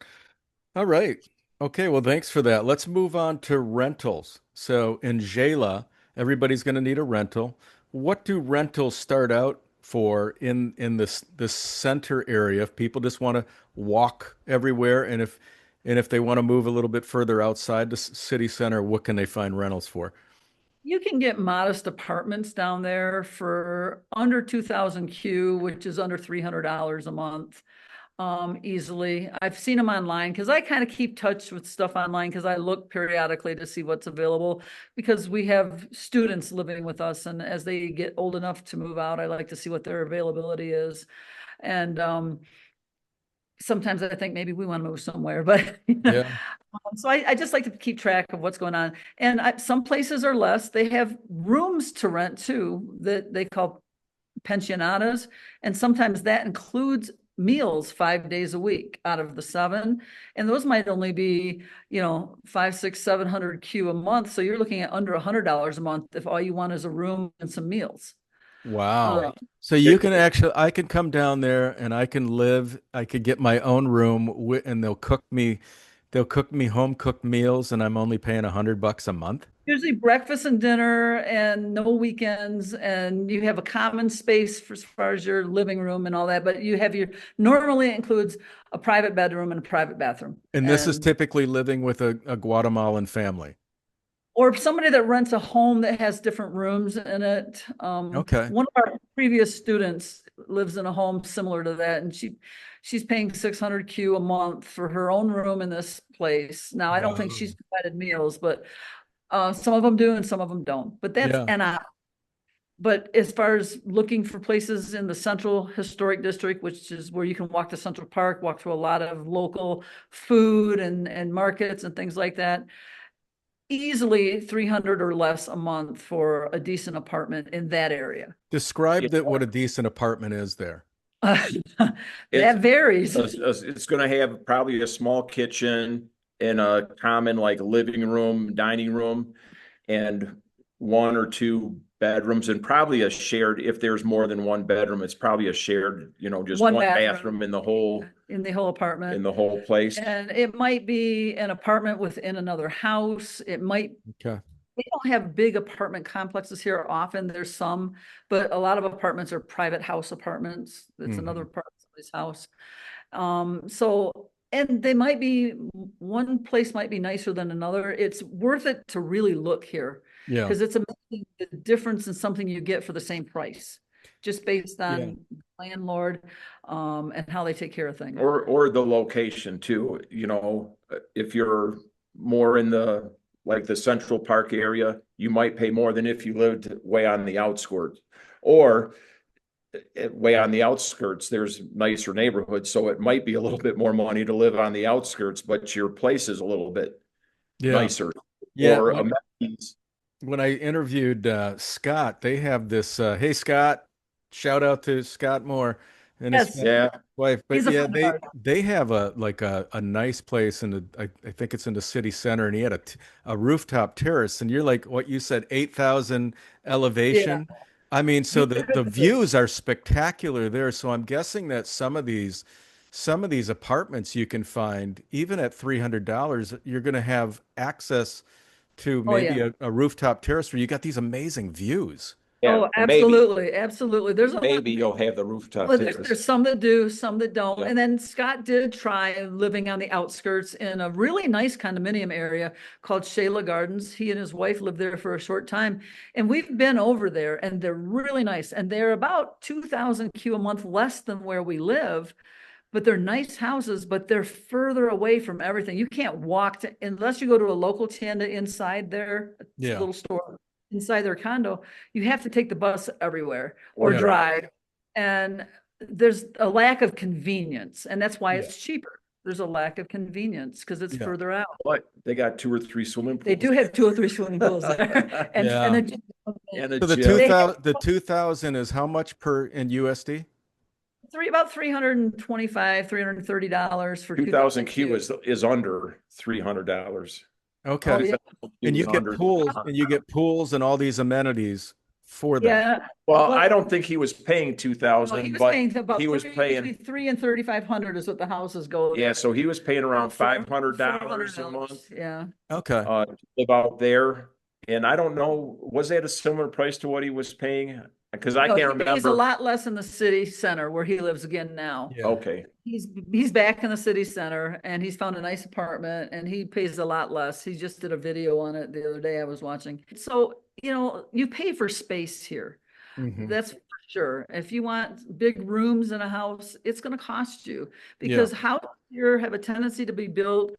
All right. Okay. Well, thanks for that. Let's move on to rentals. So in Xela, everybody's going to need a rental. What do rentals start out for in this center area? If people just want to walk everywhere, and if they want to move a little bit further outside the city center, what can they find rentals for? You can get modest apartments down there for under 2,000 Q, which is under $300 a month. Easily. I've seen them online because I kind of keep touch with stuff online because I look periodically to see what's available because we have students living with us, and as they get old enough to move out, I like to see what their availability is. And sometimes I think maybe we want to move somewhere, but Yeah. so I just like to keep track of what's going on. And some places are less. They have rooms to rent too that they call pensionadas, and sometimes that includes meals 5 days a week out of the seven, and those might only be 5, 6, 700 Q a month, so you're looking at under $100 a month if all you want is a room and some meals. Wow. uh, So you it, can actually, I can come down there and I can live, I could get my own room and they'll cook me home cooked meals and I'm only paying $100 a month. Usually breakfast and dinner and no weekends, and you have a common space for as far as your living room and all that, but you have normally it includes a private bedroom and a private bathroom, And this is and typically living with a Guatemalan family. or somebody that rents a home that has different rooms in it. Okay. One of our previous students lives in a home similar to that, and she's paying 600 Q a month for her own room in this place. Now, I don't think Wow. she's provided meals, but some of them do and some of them don't. But that's Yeah. an option. But as far as looking for places in the Central Historic District, which is where you can walk to Central Park, walk to a lot of local food and markets and things like that, easily 300 or less a month for a decent apartment in that area. Describe you that know, what a decent apartment is there. it's That varies. it's going to have probably a small kitchen and a common like living room, dining room, and one or two bedrooms, and probably a shared. If there's more than one bedroom, it's probably a shared, just One one bathroom bathroom in the whole in apartment. the whole place. And it might be an apartment within another house. Okay. They don't have big apartment complexes here often. There's some, but a lot of apartments are private house apartments. It's Hmm. another part of somebody's house. And they might be, one place might be nicer than another. It's worth it to really look here Yeah. because it's amazing the difference in something you get for the same price, just based Yeah. on landlord, and how they take care of things. Or the location too, if you're more in the like the Central Park area, you might pay more than if you lived way on the outskirts. Or way on the outskirts, there's nicer neighborhoods, so it might be a little bit more money to live on the outskirts, but your place is a little bit Yeah. nicer. Yeah. Or When amenities. when I interviewed Scott, they have this. Hey, Scott, shout out to Scott Moore. and his Yes, Yeah, wife. But he's a yeah, friend of ours. they have a nice place in the I think it's in the city center, and he had a rooftop terrace, and you're like what you said, 8,000 Yeah. elevation. I mean, so the views are spectacular there. So I'm guessing that some of these apartments you can find even at $300, you're going to have access to Oh, maybe yeah. a rooftop terrace where you got these amazing views. yeah, Oh, maybe, absolutely, absolutely. There's a lot. maybe you'll have the rooftop Well, terrace. there's some that do, some that don't. Yeah. And then Scott did try living on the outskirts in a really nice condominium area called Xela Gardens. He and his wife lived there for a short time. And we've been over there and they're really nice. And they're about 2,000 Q a month less than where we live, but they're nice houses, but they're further away from everything. You can't walk to, unless you go to a local tienda inside their Yeah. little store, inside their condo, you have to take the bus everywhere or Or Yeah. drive. And there's a lack of convenience, and that's why Yeah. it's cheaper. There's a lack of convenience because it's Yeah. further out. But they got 2 or 3 swimming pools. They do have 2 or 3 swimming pools there. Yeah. And a So the gym. 2,000 is how much per in USD? about $325, $330 for 2,000 Q Q. is under $300. Okay. Oh, yeah. And you Is get under. pools and all these amenities for that. Yeah. Well, I Well, don't think he was paying no, he 2,000, was but paying about he was between paying, 3 and 3,500 is what the houses go. yeah, so he was paying around $500 $400. a month, Yeah. Okay. to live out there. And I don't know, was that a similar price to what he was paying? Because I No, can't he pays a remember. lot less in the city center where he lives again now. Yeah. Okay, He's back in the city center and he's found a nice apartment and he pays a lot less. He just did a video on it the other day I was watching. So, you pay for space here. Hmm. That's for sure. If you want big rooms in a house, it's going to cost you Yeah. because houses here have a tendency to be built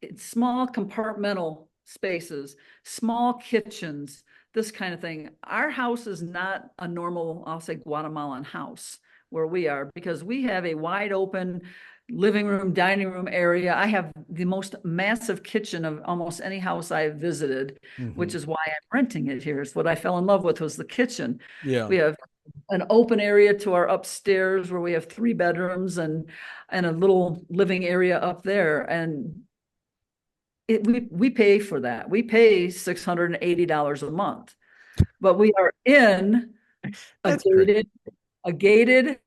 in small compartmental spaces, small kitchens, this kind of thing. Our house is not a normal, I'll say, Guatemalan house where we are because we have a wide open living room, dining room area. I have the most massive kitchen of almost any house I've visited, which Hmm. is why I'm renting it here. It's what I fell in love with was the kitchen. Yeah. We have an open area to our upstairs where we have 3 bedrooms and a little living area up there. And we pay for that. We pay $680 a month, but we are in a That's great. gated,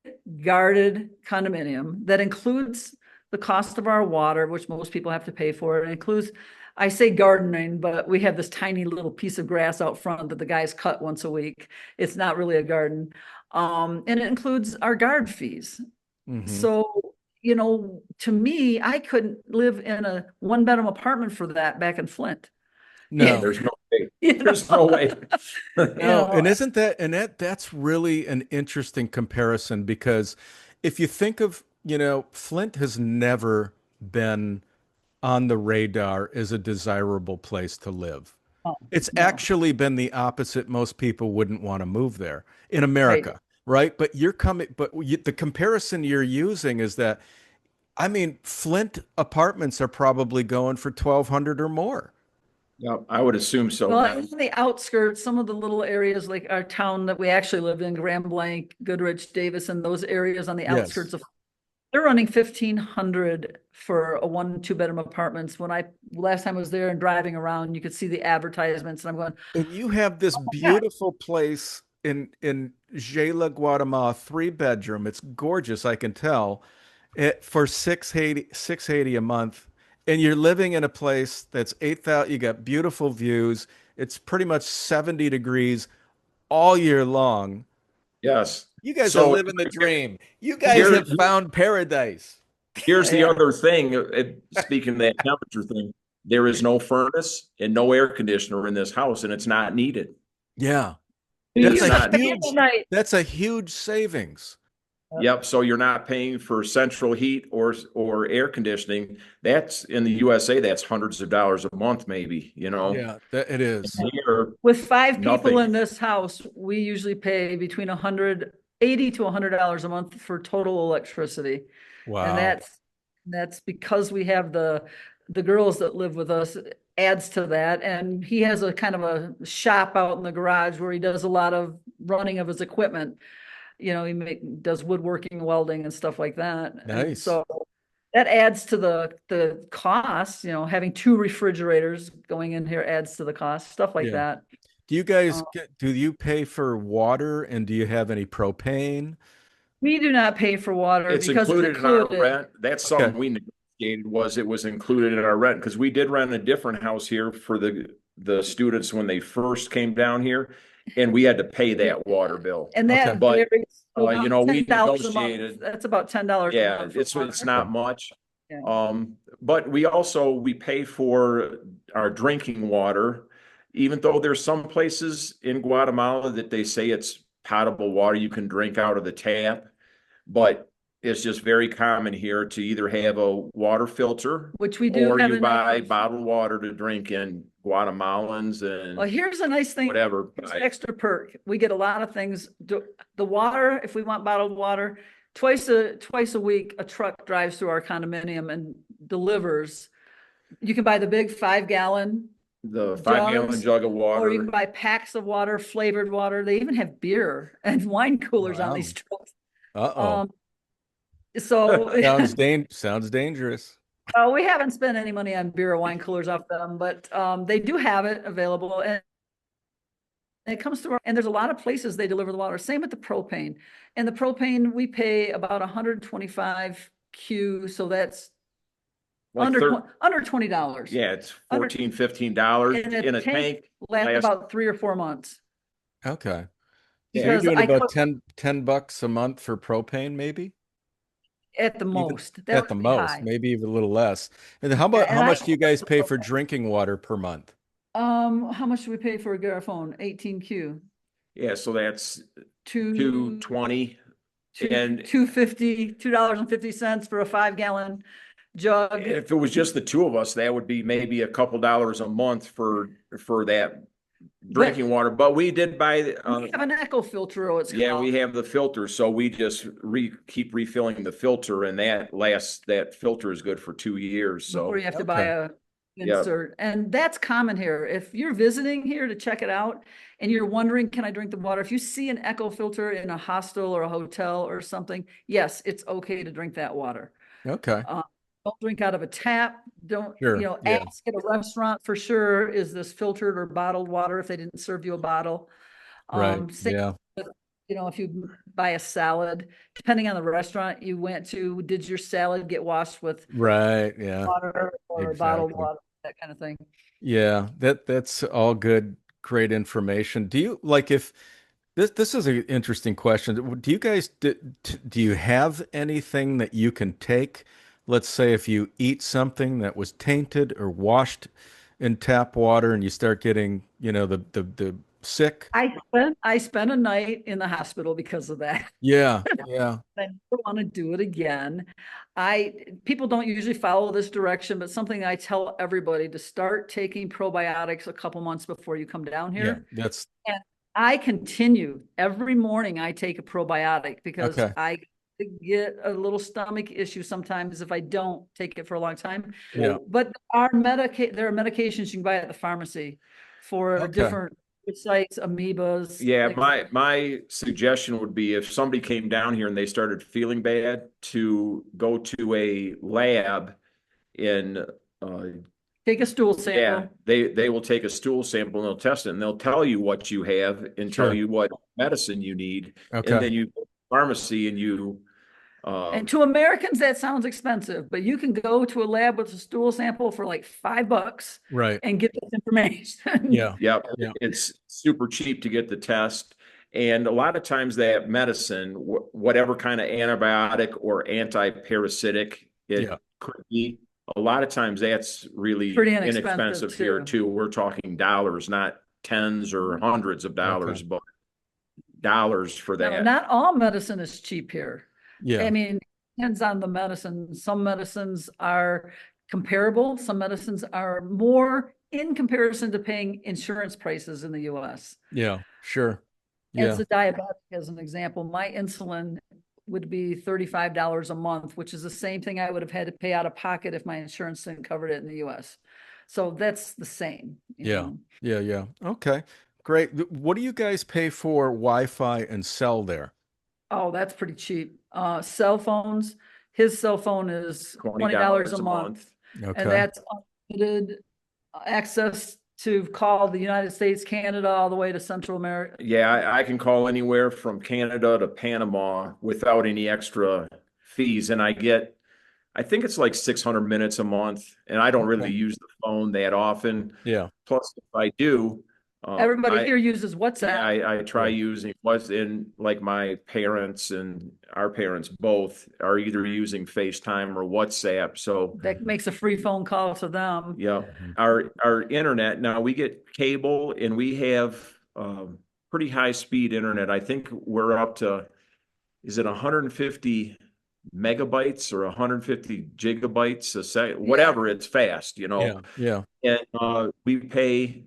guarded condominium that includes the cost of our water, which most people have to pay for. It includes, I say gardening, but we have this tiny little piece of grass out front that the guys cut once a week. It's not really a garden. And it includes our guard fees. Hmm. So, to me, I couldn't live in a 1 bedroom apartment for that back in Flint. No. there's no way, You there's know? no way. No, know, and isn't that and that's really an interesting comparison because if you think of, Flint has never been on the radar as a desirable place to live. Oh, It's no, actually been the opposite. Most people wouldn't want to move there in right. America, right? The comparison you're using is that, I mean, Flint apartments are probably going for 1,200 or more. Yeah, I would assume so Well, now. in the outskirts, some of the little areas like our town that we actually lived in, Grand Blanc, Goodrich, Davison, those areas on the Yes. outskirts of, they're running 1,500 for a 2 bedroom apartments. When I last time I was there and driving around, you could see the advertisements, and I'm going, And you have this yeah, beautiful place in Xela, Guatemala, 3 bedroom. It's gorgeous, I can tell. For 680 a month. And you're living in a place that's 8,000, you got beautiful views. It's pretty much 70 degrees all year long. Yes. You guys are So living the dream. You guys here, have found paradise. here's the yeah. other thing, speaking of that temperature thing, there is no furnace and no air conditioner in this house, and it's not needed. Yeah. That's It's You a come not, in at huge night. that's a huge savings. yep, so you're not paying for central heat or air conditioning. That's in the USA, that's hundreds of dollars a month, maybe, Yeah, that it is. Here, With 5 people nothing. in this house, we usually pay between $180 to $100 a month for total electricity. And Wow. that's because we have the girls that live with us adds to that. And he has a kind of a shop out in the garage where he does a lot of running of his equipment. does woodworking, welding and stuff like that. And Nice. so that adds to the cost, having two refrigerators going in here adds to the cost, stuff like Yeah. that. Do you guys Um, do you pay for water and do you have any propane? we do not pay for water It's because it's included in our included. rent. That's Okay. something we negotiated, was it was included in our rent, because we did rent a different house here for the students when they first came down here, and we had to pay that water bill. And Okay. that But varies to about we $10 a month. negotiated. That's about $10 a Yeah, month for it's water. not much. Yeah. But we pay for our drinking water, even though there's some places in Guatemala that they say it's potable water you can drink out of the tap. But it's just very common here to either have a water filter Which we do or have you in buy Echo. bottled water to drink in Guatemalans Well, and here's a nice thing. whatever. It's an extra perk. We get a lot of things. The water, if we want bottled water, twice a week, a truck drives through our condominium and delivers. You can buy the big 5-gallon The 5-gallon jugs, jug of or you can water. buy packs of water, flavored water. They even have beer and wine coolers on Wow. these trucks. Uh-oh. So Sounds dangerous. we haven't spent any money on beer or wine coolers off them, but they do have it available, and it comes through. And there's a lot of places they deliver the water. Same with the propane. And the propane we pay about 125 Q, so that's Like under $20. yeah, it's Under- $14-15 And in a tank. lasts lasts- about 3 or 4 months. Okay. So Yeah. you're Because doing I about cook 10 bucks a month for propane, maybe? at the Even most. That at the would be most, high. maybe even a little less. And then how Yeah, about and how much do you guys pay for drinking water per month? how much do we pay for a Garrafone? 18Q. Yeah, so that's Two, 220. And 250, $2.50 for a 5-gallon jug. if it was just the two of us, that would be maybe a couple dollars a month for that drinking water. But we did buy We have an echo filter, it's yeah, called. we have the filter, so we just keep refilling the filter, and that filter is good for 2 years. So Before you have to buy a insert. And that's common here. If you're visiting here to check it out and you're wondering, can I drink the water? If you see an echo filter in a hostel or a hotel or something, yes, it's okay to drink that water. Okay. Don't drink out of a tap. Don't, Sure. Yeah. ask at a restaurant for sure, is this filtered or bottled water if they didn't serve you a bottle. Right. Same Yeah. with, if you buy a salad, depending on the restaurant you went to, did your salad get washed with Right. Yeah. water or bottled Exactly. water, that kind of thing? Yeah. That's all good, great information. Do you like if this is an interesting question. Do you guys do you have anything that you can take? Let's say if you eat something that was tainted or washed in tap water and you start getting, the sick. I spent a night in the hospital because of that. Yeah. Yeah. I never want to do it again. People don't usually follow this direction, but something I tell everybody to start taking probiotics a couple months before you come down Yeah. here. That's And I continue every morning. I take a probiotic because okay. I get a little stomach issue sometimes if I don't take it for a long time. Yeah. But there are medications you can buy at the pharmacy for Okay. different sites, amoebas. yeah, like my suggestion would be, if somebody came down here and they started feeling bad, to go to a lab in take a stool yeah, sample. they will take a stool sample and they'll test it, and they'll tell you what you have and Sure. tell you what medicine you need. Okay. And then you go to the pharmacy and you And to Americans, that sounds expensive, but you can go to a lab with a stool sample for like $5 Right. and get this information. Yeah. yep, Yeah. it's super cheap to get the test. And a lot of times that medicine, whatever kind of antibiotic or anti-parasitic it Yeah. could be, a lot of times that's really Pretty inexpensive inexpensive here too. too. We're talking dollars, not tens or hundreds of dollars, Okay. but dollars for Now, that. not all medicine is cheap here. Yeah. I mean, depends on the medicine. Some medicines are comparable. Some medicines are more in comparison to paying insurance prices in the US. Yeah. Sure. As Yeah. a diabetic, as an example, my insulin would be $35 a month, which is the same thing I would have had to pay out of pocket if my insurance didn't cover it in the US. So that's the same. Yeah. Yeah. Yeah. Okay. Great. What do you guys pay for Wi-Fi and cell there? Oh, that's pretty cheap. Cell phones, his cell phone is $20 $20 a a month. month. And Okay. that's unlimited access to call the United States, Canada, all the way to Central America. Yeah, I can call anywhere from Canada to Panama without any extra fees. And I think it's like 600 minutes a month. And I don't really Okay. use the phone that often. Yeah. Plus, if I do, Everybody I, here uses yeah, WhatsApp. I try Yeah. using what's in like my parents and our parents both are either using FaceTime or WhatsApp. So That makes a free phone call to them. yeah, Mhm. our internet now we get cable and we have pretty high speed internet. I think we're up to is it 150 megabytes or 150 gigabytes a second, Yeah, whatever. It's fast, you know, Yeah. Yeah. and we pay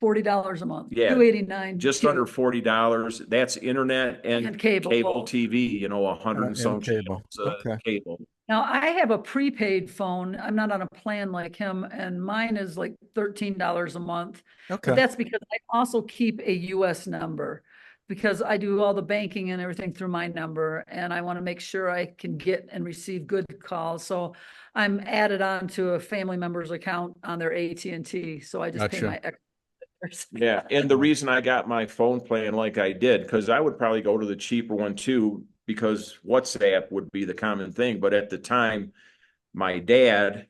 $40 a month, yeah 289 just under $40. That's internet and and cable cable both. TV. You know, 100 and And some cable. channels Okay. cable. Now I have a prepaid phone. I'm not on a plan like him, and mine is like $13 a month. But Okay. that's because I also keep a US number because I do all the banking and everything through my number, and I want to make sure I can get and receive good calls. So I'm added on to a family member's account on their AT&T. So I just pay Gotcha. my extras. Yeah, and the reason I got my phone plan like I did, because I would probably go to the cheaper one too, because WhatsApp would be the common thing. But at the time, my dad,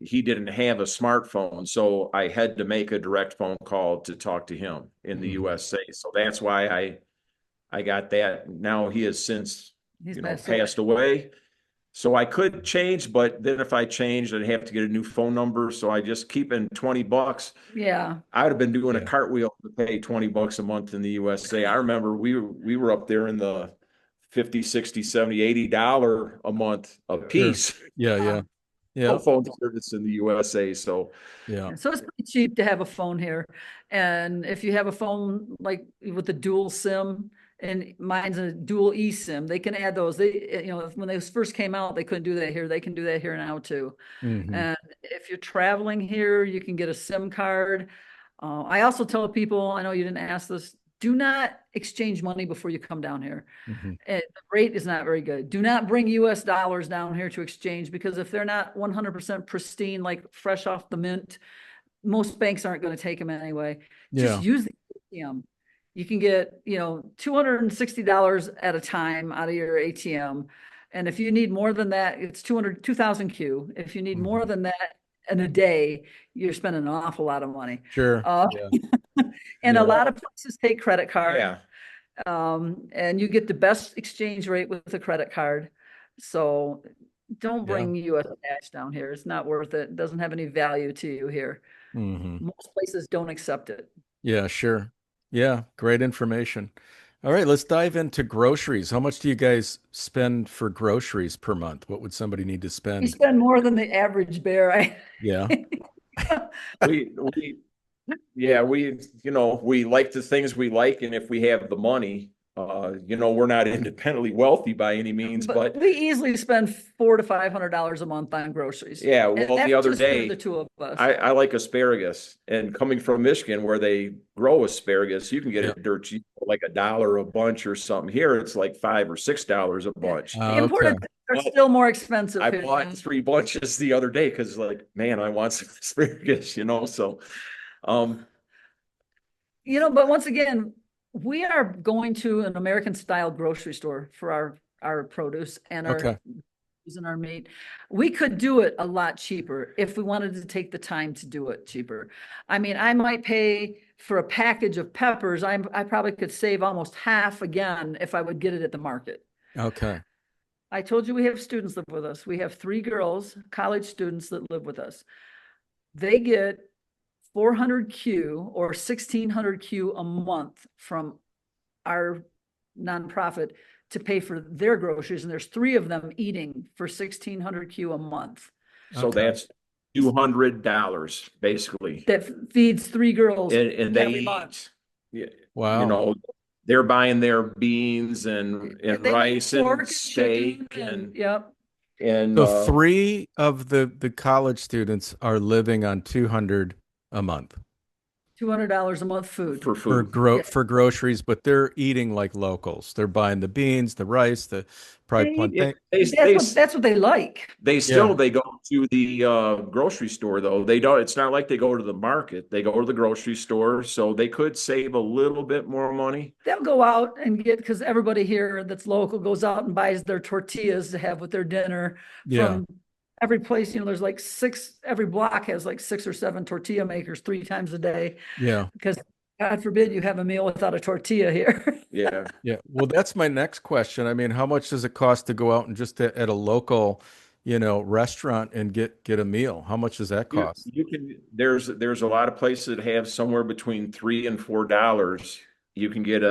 he didn't have a smartphone, so I had to make a direct phone call to talk to him in the Mhm. USA. So that's why I got that. Now he has since, He's you know, passed away. passed away. So I could change, but then if I changed, I'd have to get a new phone number. So I just keep in $20. Yeah. I would have been doing a Yeah. cartwheel to pay $20 a month in the USA. I remember we were up there in the 50, 60, 70, $80 a month a Sure. piece Yeah. Yeah. cell Yeah. phone service in the USA. So Yeah. Yeah, so it's pretty cheap to have a phone here. And if you have a phone like with the dual SIM, and mine's a dual eSIM, they can add those. When they first came out, they couldn't do that here. They can do that here now too. Hmm. And if you're traveling here, you can get a SIM card. I also tell people, I know you didn't ask this, do not exchange money before you come down here. Hmm. The rate is not very good. Do not bring US dollars down here to exchange because if they're not 100% pristine, like fresh off the mint, most banks aren't going to take them anyway. Just Yeah. use the ATM. You can get, $260 at a time out of your ATM. And if you need more than that, it's 2,000 Q. If you need more Hmm. than that in a day, you're spending an awful lot of money. Sure. Uh, Yeah. and a Yeah. lot of places take credit card. yeah, And you get the best exchange rate with a credit card. So don't Yeah. bring US cash down here. It's not worth it. It doesn't have any value to you here. Hmm. Most places don't accept it. Yeah. Sure. Yeah. Great information. All right. Let's dive into groceries. How much do you guys spend for groceries per month? What would somebody need to You spend? spend more than the average bear. Yeah. we yeah, we like the things we like, and if we have the money, we're not independently wealthy by any means, But but we easily spend $400 to $500 a month on groceries. yeah, And well, the that's other just for the day two of us. I like asparagus, and coming from Michigan where they grow asparagus, you can get Yeah. it dirt cheap, like $1 a bunch or something. Here, it's like $5 or $6 a Yeah. bunch. The Okay. imported are But still more expensive I here. bought 3 bunches the other day because, like, man, I want some asparagus. So, um, But once again, we are going to an American style grocery store for our produce and our Okay. and our meat. We could do it a lot cheaper if we wanted to take the time to do it cheaper. I mean, I might pay for a package of peppers. I probably could save almost half again if I would get it at the market. Okay. I told you we have students live with us. We have 3 girls, college students that live with us. They get 400 Q or 1,600 Q a month from our nonprofit to pay for their groceries. And there's 3 of them eating for 1,600 Q a month. so Okay. that's $200 basically, That feeds 3 girls and they every month. eat. You Wow. know, they're buying their beans and They eat rice pork and and chicken steak and and yep. and So three of the college students are living on 200 a month. $200 a month food. for food. Yeah. for groceries, but they're eating like locals. They're buying the beans, the rice, the probably They, Yeah, plantain. that's what they like. Yeah. they go to the grocery store though. They don't, it's not like they go to the market. They go to the grocery store, so they could save a little bit more money. They'll go out and get, because everybody here that's local goes out and buys their tortillas to have with their dinner Yeah. from every place. There's like every block has like 6 or 7 tortilla makers 3 times a day, Yeah. because God forbid you have a meal without a tortilla here. Yeah. Yeah. Well, that's my next question. I mean, how much does it cost to go out and just at a local, restaurant and get a meal? How much does that cost? You can, there's a lot of places that have somewhere between $3 and $4. You can get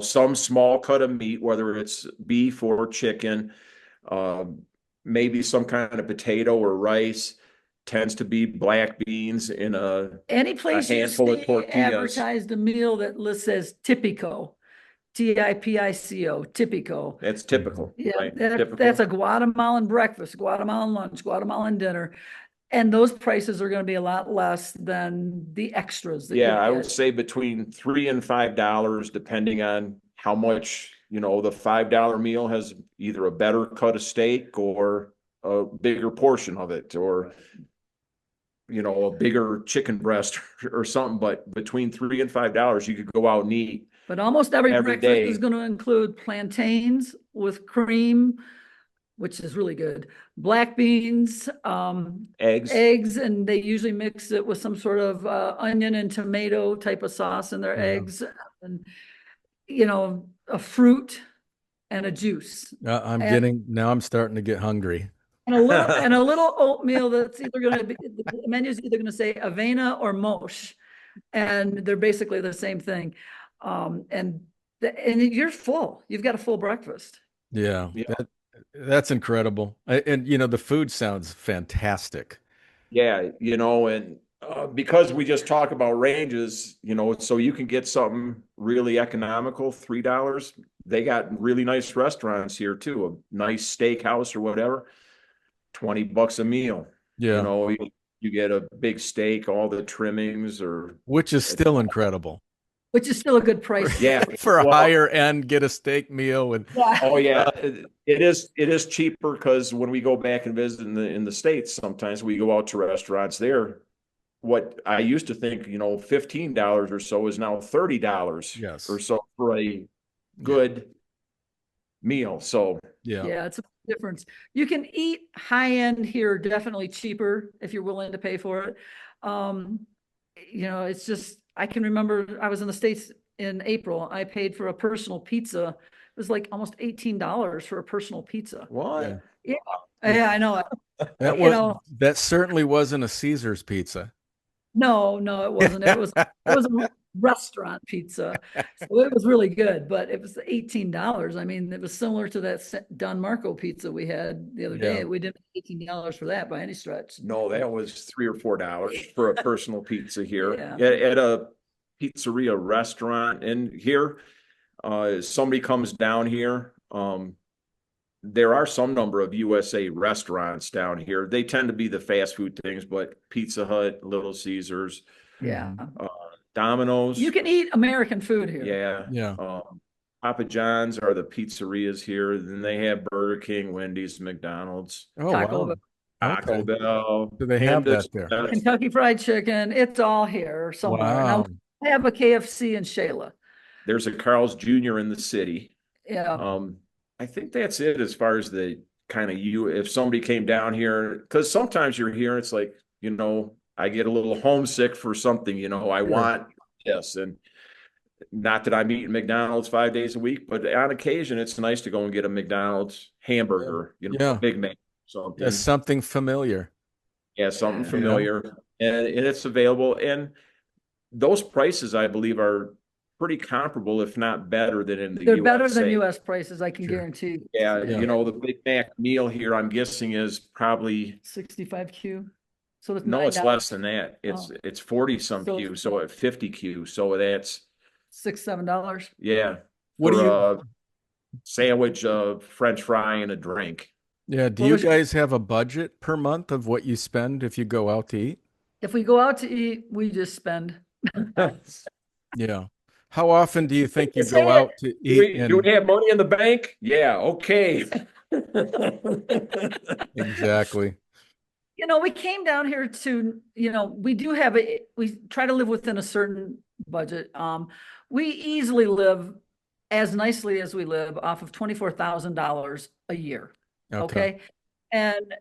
some small cut of meat, whether it's beef or chicken, maybe some kind of potato or rice. Tends to be black beans in Any a place you handful of see tortillas. advertised a meal that lists says Tipico, Tipico, Tipico. That's typical, Yeah, right? that's a Guatemalan breakfast, Guatemalan lunch, Guatemalan dinner. And those prices are going to be a lot less than the extras that Yeah, you'll I would get. say between $3 and $5, depending on how much, the $5 meal has either a better cut of steak or a bigger portion of it, or a bigger chicken breast or something. But between $3 and $5, you could go out and eat But almost every every breakfast is day. going to include plantains with cream, which is really good. Black beans, Eggs. eggs, and they usually mix it with some sort of onion and tomato type of sauce in their Yeah. eggs, and a fruit and a juice, Now I'm starting to get hungry. and a little oatmeal that's either going to be, the menu's either going to say avena or mosh, and they're basically the same thing. And you're full. You've got a full breakfast. Yeah. Yeah. That's incredible. And the food sounds fantastic. Yeah, and because we just talk about ranges, so you can get something really economical, $3. They got really nice restaurants here too, a nice steakhouse or whatever, $20 a meal. Yeah. You get a big steak, all the trimmings, or Which is still incredible. Which is still a good price. yeah, For a well, higher end, get a steak meal with oh yeah, it is cheaper because when we go back and visit in the States, sometimes we go out to restaurants there. What I used to think, $15 or so is now $30 Yes. or so for a good meal. So Yeah. Yeah, it's a difference. You can eat high end here, definitely cheaper if you're willing to pay for it. It's just, I can remember I was in the States in April. I paid for a personal pizza. It was like almost $18 for a personal pizza. what? Yeah, yeah, I know. That certainly wasn't a Caesar's pizza. No, it wasn't. It was a restaurant pizza. So it was really good, but it was $18. I mean, it was similar to that Don Marco pizza we had the other day. Yeah. We didn't pay $18 for that by any stretch. No, that was $3 or $4 for a personal pizza here Yeah. at a pizzeria restaurant. And here, somebody comes down here. There are some number of USA restaurants down here. They tend to be the fast food things, but Pizza Hut, Little Caesars, Yeah. Domino's. You can eat American food here. Yeah. Yeah. Papa John's are the pizzerias here. Then they have Burger King, Wendy's, McDonald's, Oh, Taco wow. Bell. Taco Okay. Bell. Do they have and that there? Kentucky Fried Chicken. It's all here somewhere. Wow. Now, I have a KFC in Xela. There's a Carl's Jr. in the city. Yeah. I think that's it as far as the kind of if somebody came down here, because sometimes you're here, it's like, I get a little homesick for something, I want this. And not that I'm eating McDonald's 5 days a week, but on occasion, it's nice to go and get a McDonald's hamburger, Yeah. a Big Mac, something. Yeah, something familiar. Yeah, something familiar. And it's available. And those prices, I believe, are pretty comparable, if not better than in the They're USA. better than US prices, I can guarantee. Yeah, Yeah. the Big Mac meal here, I'm guessing, is probably 65Q. So it's no, it's $9. less than that. It's 40 some So Q, so at 50 Q. So that's $6, $7. yeah. What do for you a sandwich, French fry, and a drink. Yeah, do you guys have a budget per month of what you spend if you go out to eat? If we go out to eat, we just spend. Yeah. How often do you think you go Say it. out to eat Do in? we have money in the bank? Yeah, okay. Exactly. We came down here to, we do have we try to live within a certain budget. We easily live as nicely as we live off of $24,000 a year. Okay. Okay. And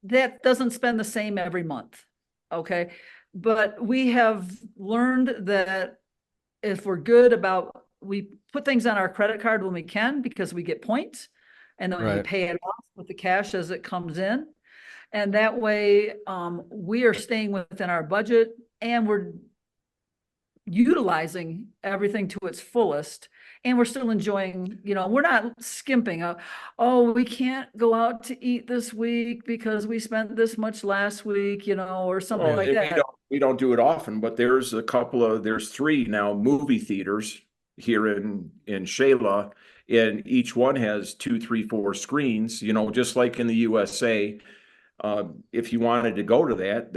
that doesn't spend the same every month. Okay. But we have learned that if we're good about, we put things on our credit card when we can because we get points, and then we Right. pay it off with the cash as it comes in. And that way, we are staying within our budget and we're utilizing everything to its fullest. And we're still enjoying, we're not skimping. Oh, we can't go out to eat this week because we spent this much last week, or something Well, Yeah. like and we that. don't do it often, but there's three now movie theaters here in Xela, and each one has two, three, four screens, just like in the USA. If you wanted to go to that,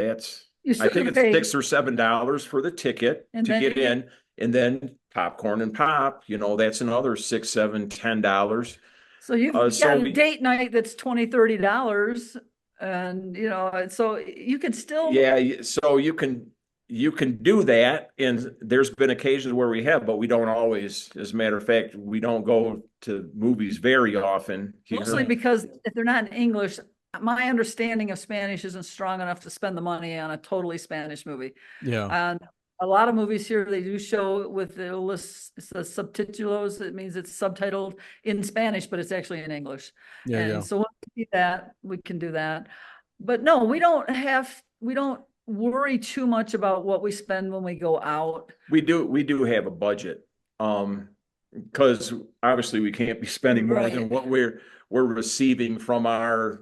You I still think gotta it's pay. $6 or $7 for the ticket And to then get you get, in, and then popcorn and pop, that's another $6, $7, $10. so you've got So a date night that's $20, $30. And, so you could still, yeah, so you can do that, and there's been occasions where we have, but we don't always. As a matter of fact, we don't go to movies very often mostly here. because if they're not in English, my understanding of Spanish isn't strong enough to spend the money on a totally Spanish movie. Yeah. And a lot of movies here, they do show with the subtitles. It means it's subtitled in Spanish, but it's actually in English. Yeah. And Yeah. so when we see that, we can do that. But no, we don't worry too much about what we spend when we go out. We do have a budget, because obviously we can't be spending more than Right. what we're receiving from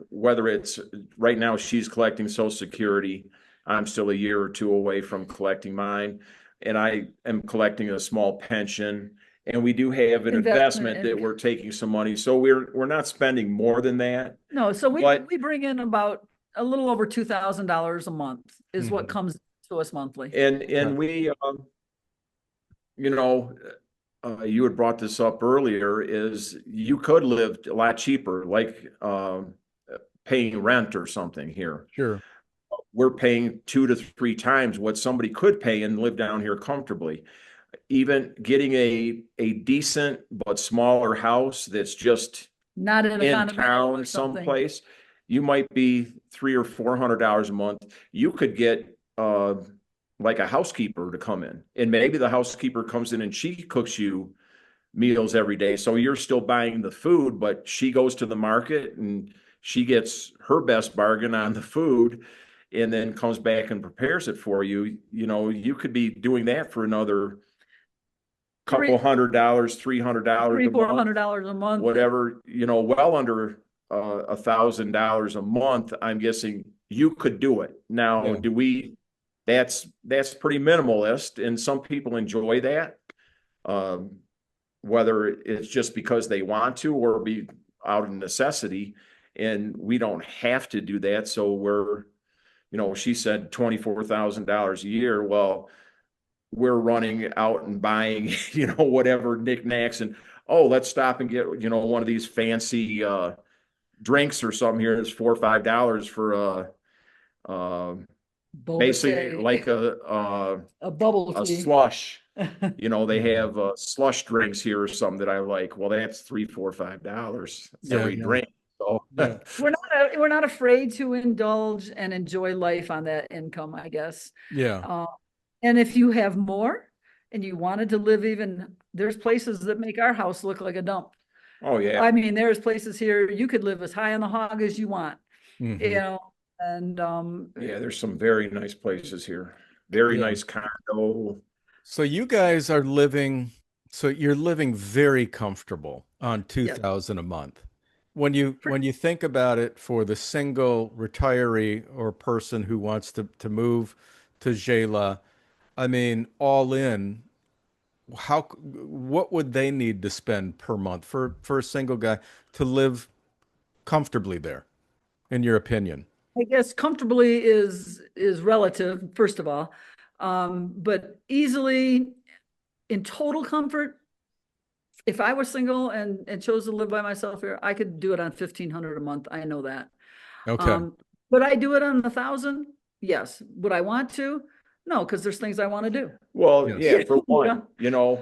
whether it's right now she's collecting Social Security. I'm still a year or two away from collecting mine, and I am collecting a small pension. And we do have an Investment investment that in, we're taking some money, so we're not spending more than that. no, so But we bring in about a little over $2,000 a month is what Mhm. comes to us monthly. and Okay. and we, you know, you had brought this up earlier, is you could live a lot cheaper, like paying rent or something here. Sure. We're paying 2 to 3 times what somebody could pay and live down here comfortably. Even getting a decent but smaller house that's just Not in a in condominium or town something. someplace, you might be $300 or $400 a month. You could get like a housekeeper to come in, and maybe the housekeeper comes in and she cooks you meals every day. So you're still buying the food, but she goes to the market and she gets her best bargain on the food and then comes back and prepares it for you. You could be doing that for another couple Three, $100, $300 three, a four month, hundred dollars a month. whatever, well under $1,000 a month. I'm guessing you could do it. Now, Yeah. do we? That's pretty minimalist, and some people enjoy that. Um, whether it's just because they want to or be out of necessity, and we don't have to do that. So she said $24,000 a year. Well, we're running out and buying, whatever knickknacks, and oh, let's stop and get, one of these fancy drinks or something here. It's $4 or $5 for Boba basically like tea, a bubble a tea. slush. They Mhm. have slush drinks here or something that I like. Well, that's $3, $4, $5 Yeah. every Yeah. drink. So Yeah. We're not afraid to indulge and enjoy life on that income, I guess. Yeah. Uh, and if you have more and you wanted to live even, there's places that make our house look like a dump. oh yeah, I mean, there's places here you could live as high on the hog as you want, you Hmm. know, and yeah. There's some very nice places here. Very Yeah. nice condo. So you guys are living, so you're living very comfortable on yeah, 2000 a month. When you think about it for the single retiree or person who wants to move to Xela, I mean, all in, what would they need to spend per month for a single guy to live comfortably there, in your opinion? I guess comfortably is relative, first of all. But easily in total comfort, if I was single and chose to live by myself here, I could do it on 1,500 a month. I know that. Okay. Would I do it on 1,000? Yes. Would I want to? No, because there's things I want to do. Well, Yes. yeah, for Yeah. one,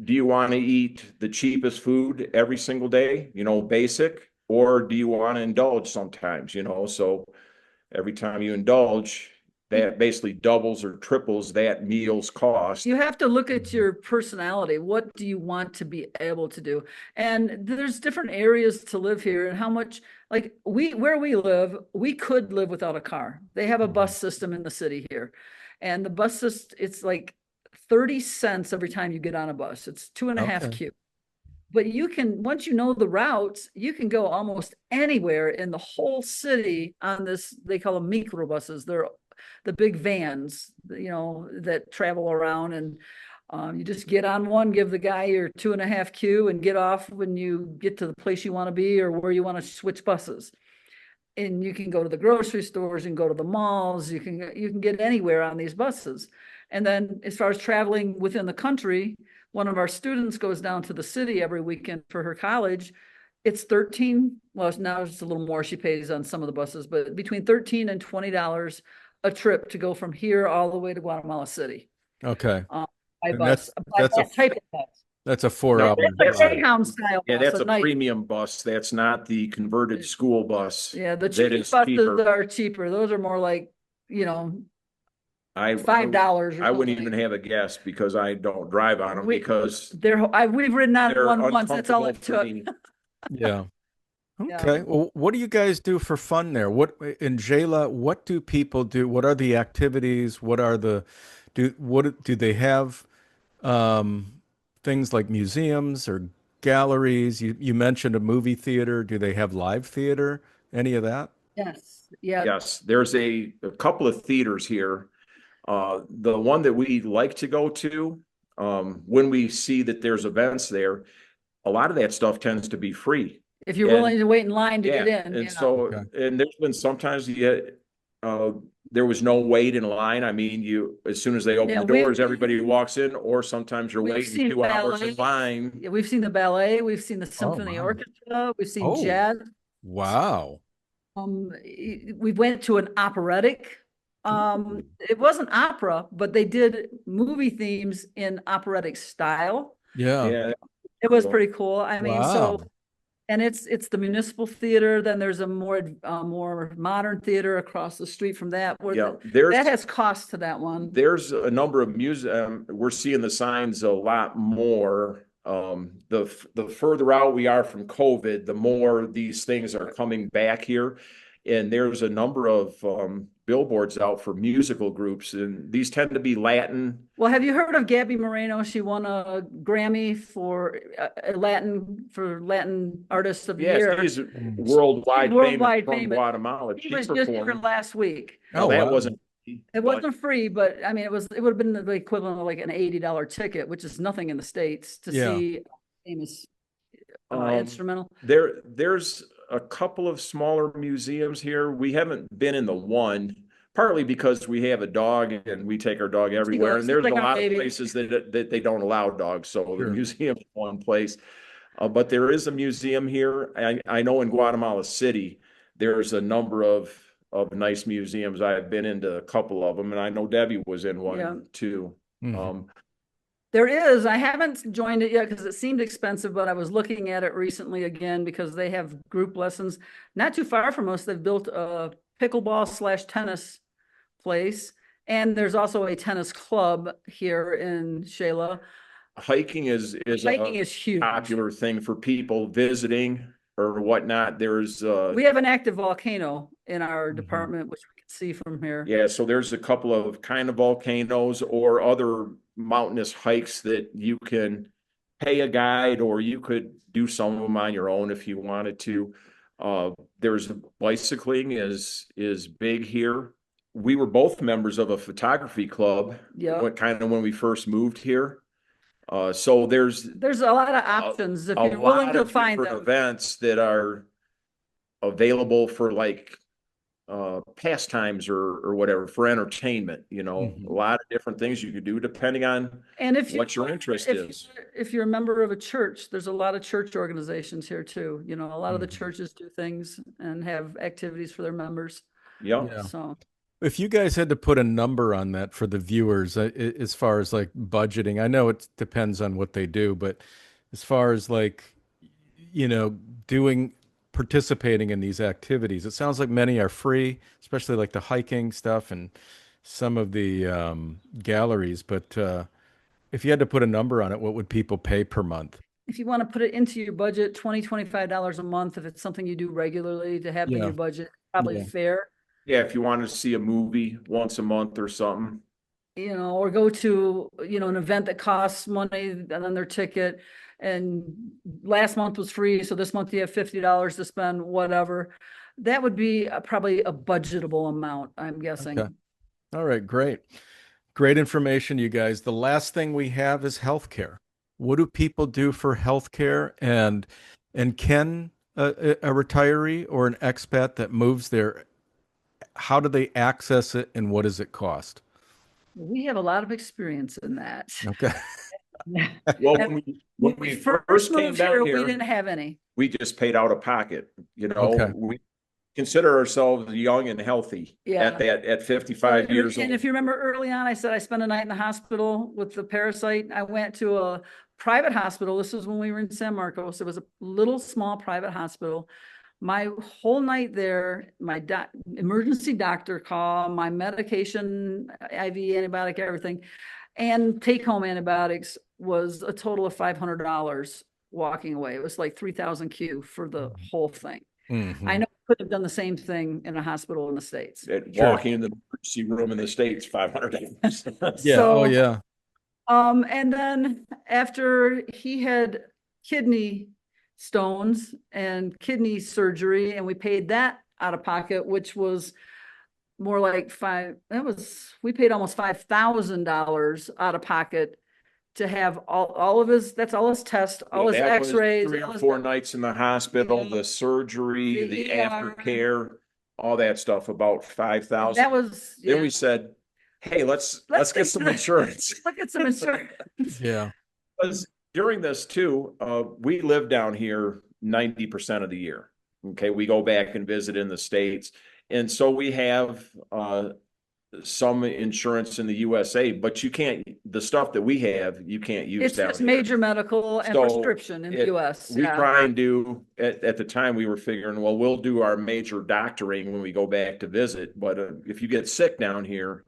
do you want to eat the cheapest food every single day, basic, or do you want to indulge sometimes, so every time you indulge, that basically doubles or triples that meal's cost. You have to look at your personality. What do you want to be able to do? And there's different areas to live here and how much, like where we live, we could live without a car. They have a bus system in the city here. And the bus system, it's like 30 cents every time you get on a bus. It's 2.5 Okay. Q. But you can, once you know the routes, you can go almost anywhere in the whole city on this, they call them microbuses. They're the big vans, that travel around, and you just get on one, give the guy your 2.5 Q and get off when you get to the place you want to be or where you want to switch buses. And you can go to the grocery stores and go to the malls. You can get anywhere on these buses. And then as far as traveling within the country, one of our students goes down to the city every weekend for her college. It's 13, well, now it's a little more she pays on some of the buses, but between 13 and $20 a trip to go from here all the way to Guatemala City. Okay. By And bus, by that's a that type of bus. that's a 4 hour That's a drive. Greyhound style Yeah, bus that's at a night. premium bus. That's not the converted school bus. Yeah, the That cheap is buses cheaper. are cheaper. Those are more like, I $5 or I wouldn't something. even have a guess because I don't drive on them because We've ridden on they're one once. That's all uncomfortable it for took. me. Yeah. Yeah. Okay. Well, what do you guys do for fun there? What in Xela, what do people do? What are the activities? What do they have um things like museums or galleries? You mentioned a movie theater. Do they have live theater? Any of that? Yes. Yeah. Yes, there's a couple of theaters here. The one that we like to go to, when we see that there's events there, a lot of that stuff tends to be free. If you're And willing to wait in line to yeah, get in. and Yeah. so, Okay. and there's been sometimes there was no wait in line. I mean, as soon as they open Yeah, the doors, everybody walks in, or sometimes you're we've waiting seen 2 hours in ballet. line. Yeah, we've seen the ballet. We've seen the Oh, symphony wow. orchestra. We've seen Oh, jazz. wow. We went to an operatic. It wasn't opera, but they did movie themes in operatic style. Yeah. Yeah, It was cool. pretty cool. I mean, Wow. and it's the municipal theater. Then there's a more modern theater across the street from that, where Yeah, that has cost to that one. there's a number of music. We're seeing the signs a lot more. The further out we are from COVID, the more these things are coming back here. And there's a number of billboards out for musical groups, and these tend to be Latin. Well, have you heard of Gabby Moreno? She won a Grammy for Latin Artist of the Yes, Year. she's worldwide Worldwide famous from famous. Guatemala. She She was just here performed. last week. Now Oh, that wow. wasn't. It but wasn't free, but I mean, it would have been the equivalent of like an $80 ticket, which is nothing in the States to Yeah. see a famous instrumental. There's a couple of smaller museums here. We haven't been in the one, partly because we have a dog and we take our dog everywhere. And there's like a our lot of baby. places that they don't allow dogs. So the Sure. museum is one place. But there is a museum here. I know in Guatemala City, there's a number of nice museums. I've been into a couple of them, and I know Debbie was in one Yeah. too. Mhm. There is. I haven't joined it yet because it seemed expensive, but I was looking at it recently again because they have group lessons. Not too far from us, they've built a pickleball/tennis place. And there's also a tennis club here in Xela. Hiking is Hiking a is huge. popular thing for people visiting or whatnot. There's We have an active volcano in our Mhm. department, which we can see from here. yeah, so there's a couple of kind of volcanoes or other mountainous hikes that you can pay a guide, or you could do some of them on your own if you wanted to. There's bicycling is big here. We were both members of a photography club. Yeah. When we first moved here. So there's a lot of options if a you're willing lot to of find different them. events that are available for like pastimes or whatever for entertainment, a Mhm. lot of different things you could do depending on And if what your interest is. if you're a member of a church, there's a lot of church organizations here too. A lot of the Mhm. churches do things and have activities for their members. Yep. Yeah. So If you guys had to put a number on that for the viewers, as far as like budgeting, I know it depends on what they do, but as far as like, you know, doing, participating in these activities, it sounds like many are free, especially like the hiking stuff and some of the galleries. But if you had to put a number on it, what would people pay per month? if you want to put it into your budget, $25 a month, if it's something you do regularly to have in Yeah. your budget, probably Yeah. fair. Yeah, if you wanted to see a movie once a month or something. Or go to, an event that costs money and then their ticket. And last month was free. So this month you have $50 to spend, whatever. That would be probably a budgetable amount, I'm Okay. guessing. All right. Great. Great information, you guys. The last thing we have is healthcare. What do people do for healthcare? And can a retiree or an expat that moves there, how do they access it and what does it cost? We have a lot of experience in that. Okay. Well, And when when we we first first came moved down here, we here, didn't have any. we just paid out of pocket. Okay. We consider ourselves young and healthy Yeah. at 55 years And old. if you remember early on, I said I spent a night in the hospital with the parasite. I went to a private hospital. This was when we were in San Marcos. It was a little small private hospital. My whole night there, my emergency doctor call, my medication, IV antibiotic, everything, and take-home antibiotics was a total of $500 walking away. It was like 3,000 Q for the whole thing. I Hmm. know I could have done the same thing in a hospital in the States. Sure. Walking in the emergency room in the States, $500. Yeah. Oh, So, yeah. and then after he had kidney stones and kidney surgery, and we paid that out of pocket, which was more like we paid almost $5,000 out of pocket to have all of his, that's all his tests, all his That was x-rays. 3 or 4 nights in the hospital, the surgery, The the ER. aftercare, all that stuff, about 5,000. That was, Then we said, hey, let's get some insurance. Look at some insurance. Yeah. Because during this too, we live down here 90% of the year. Okay, we go back and visit in the States. And so we have some insurance in the USA, but the stuff that we have, you can't use It's down just here. major medical and So prescription in the US. We Yeah. try and do, at the time, we were figuring, well, we'll do our major doctoring when we go back to visit. But if you get sick down here,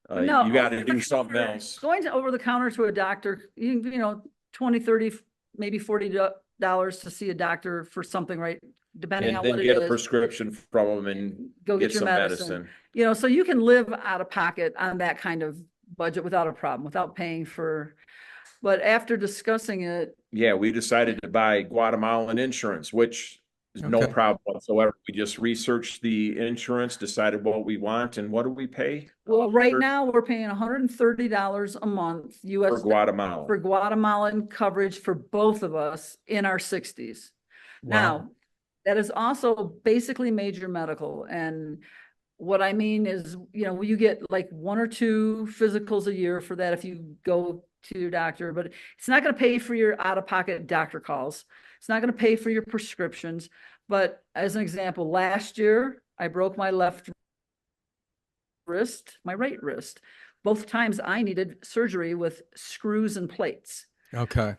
No, you got to over the do something counter- else. Going to over the counter to a doctor, 20, 30, maybe $40 to see a doctor for something, right? Depending And on then what it get a is. prescription from them and Go get get your some medicine. medicine. So you can live out of pocket on that kind of budget without a problem, without paying for, but after discussing it, Yeah, we decided to buy Guatemalan insurance, which is no Okay. problem whatsoever. We just researched the insurance, decided what we want, and what do we pay well, right now we're paying $130 a month for US Guatemala? for Guatemalan coverage for both of us in our 60s. Wow. Now, that is also basically major medical. And what I mean is, you get like 1 or 2 physicals a year for that if you go to your doctor, but it's not going to pay for your out-of-pocket doctor calls. It's not going to pay for your prescriptions. But as an example, last year I broke my left wrist, my right wrist. Both times I needed surgery with screws and plates. Okay.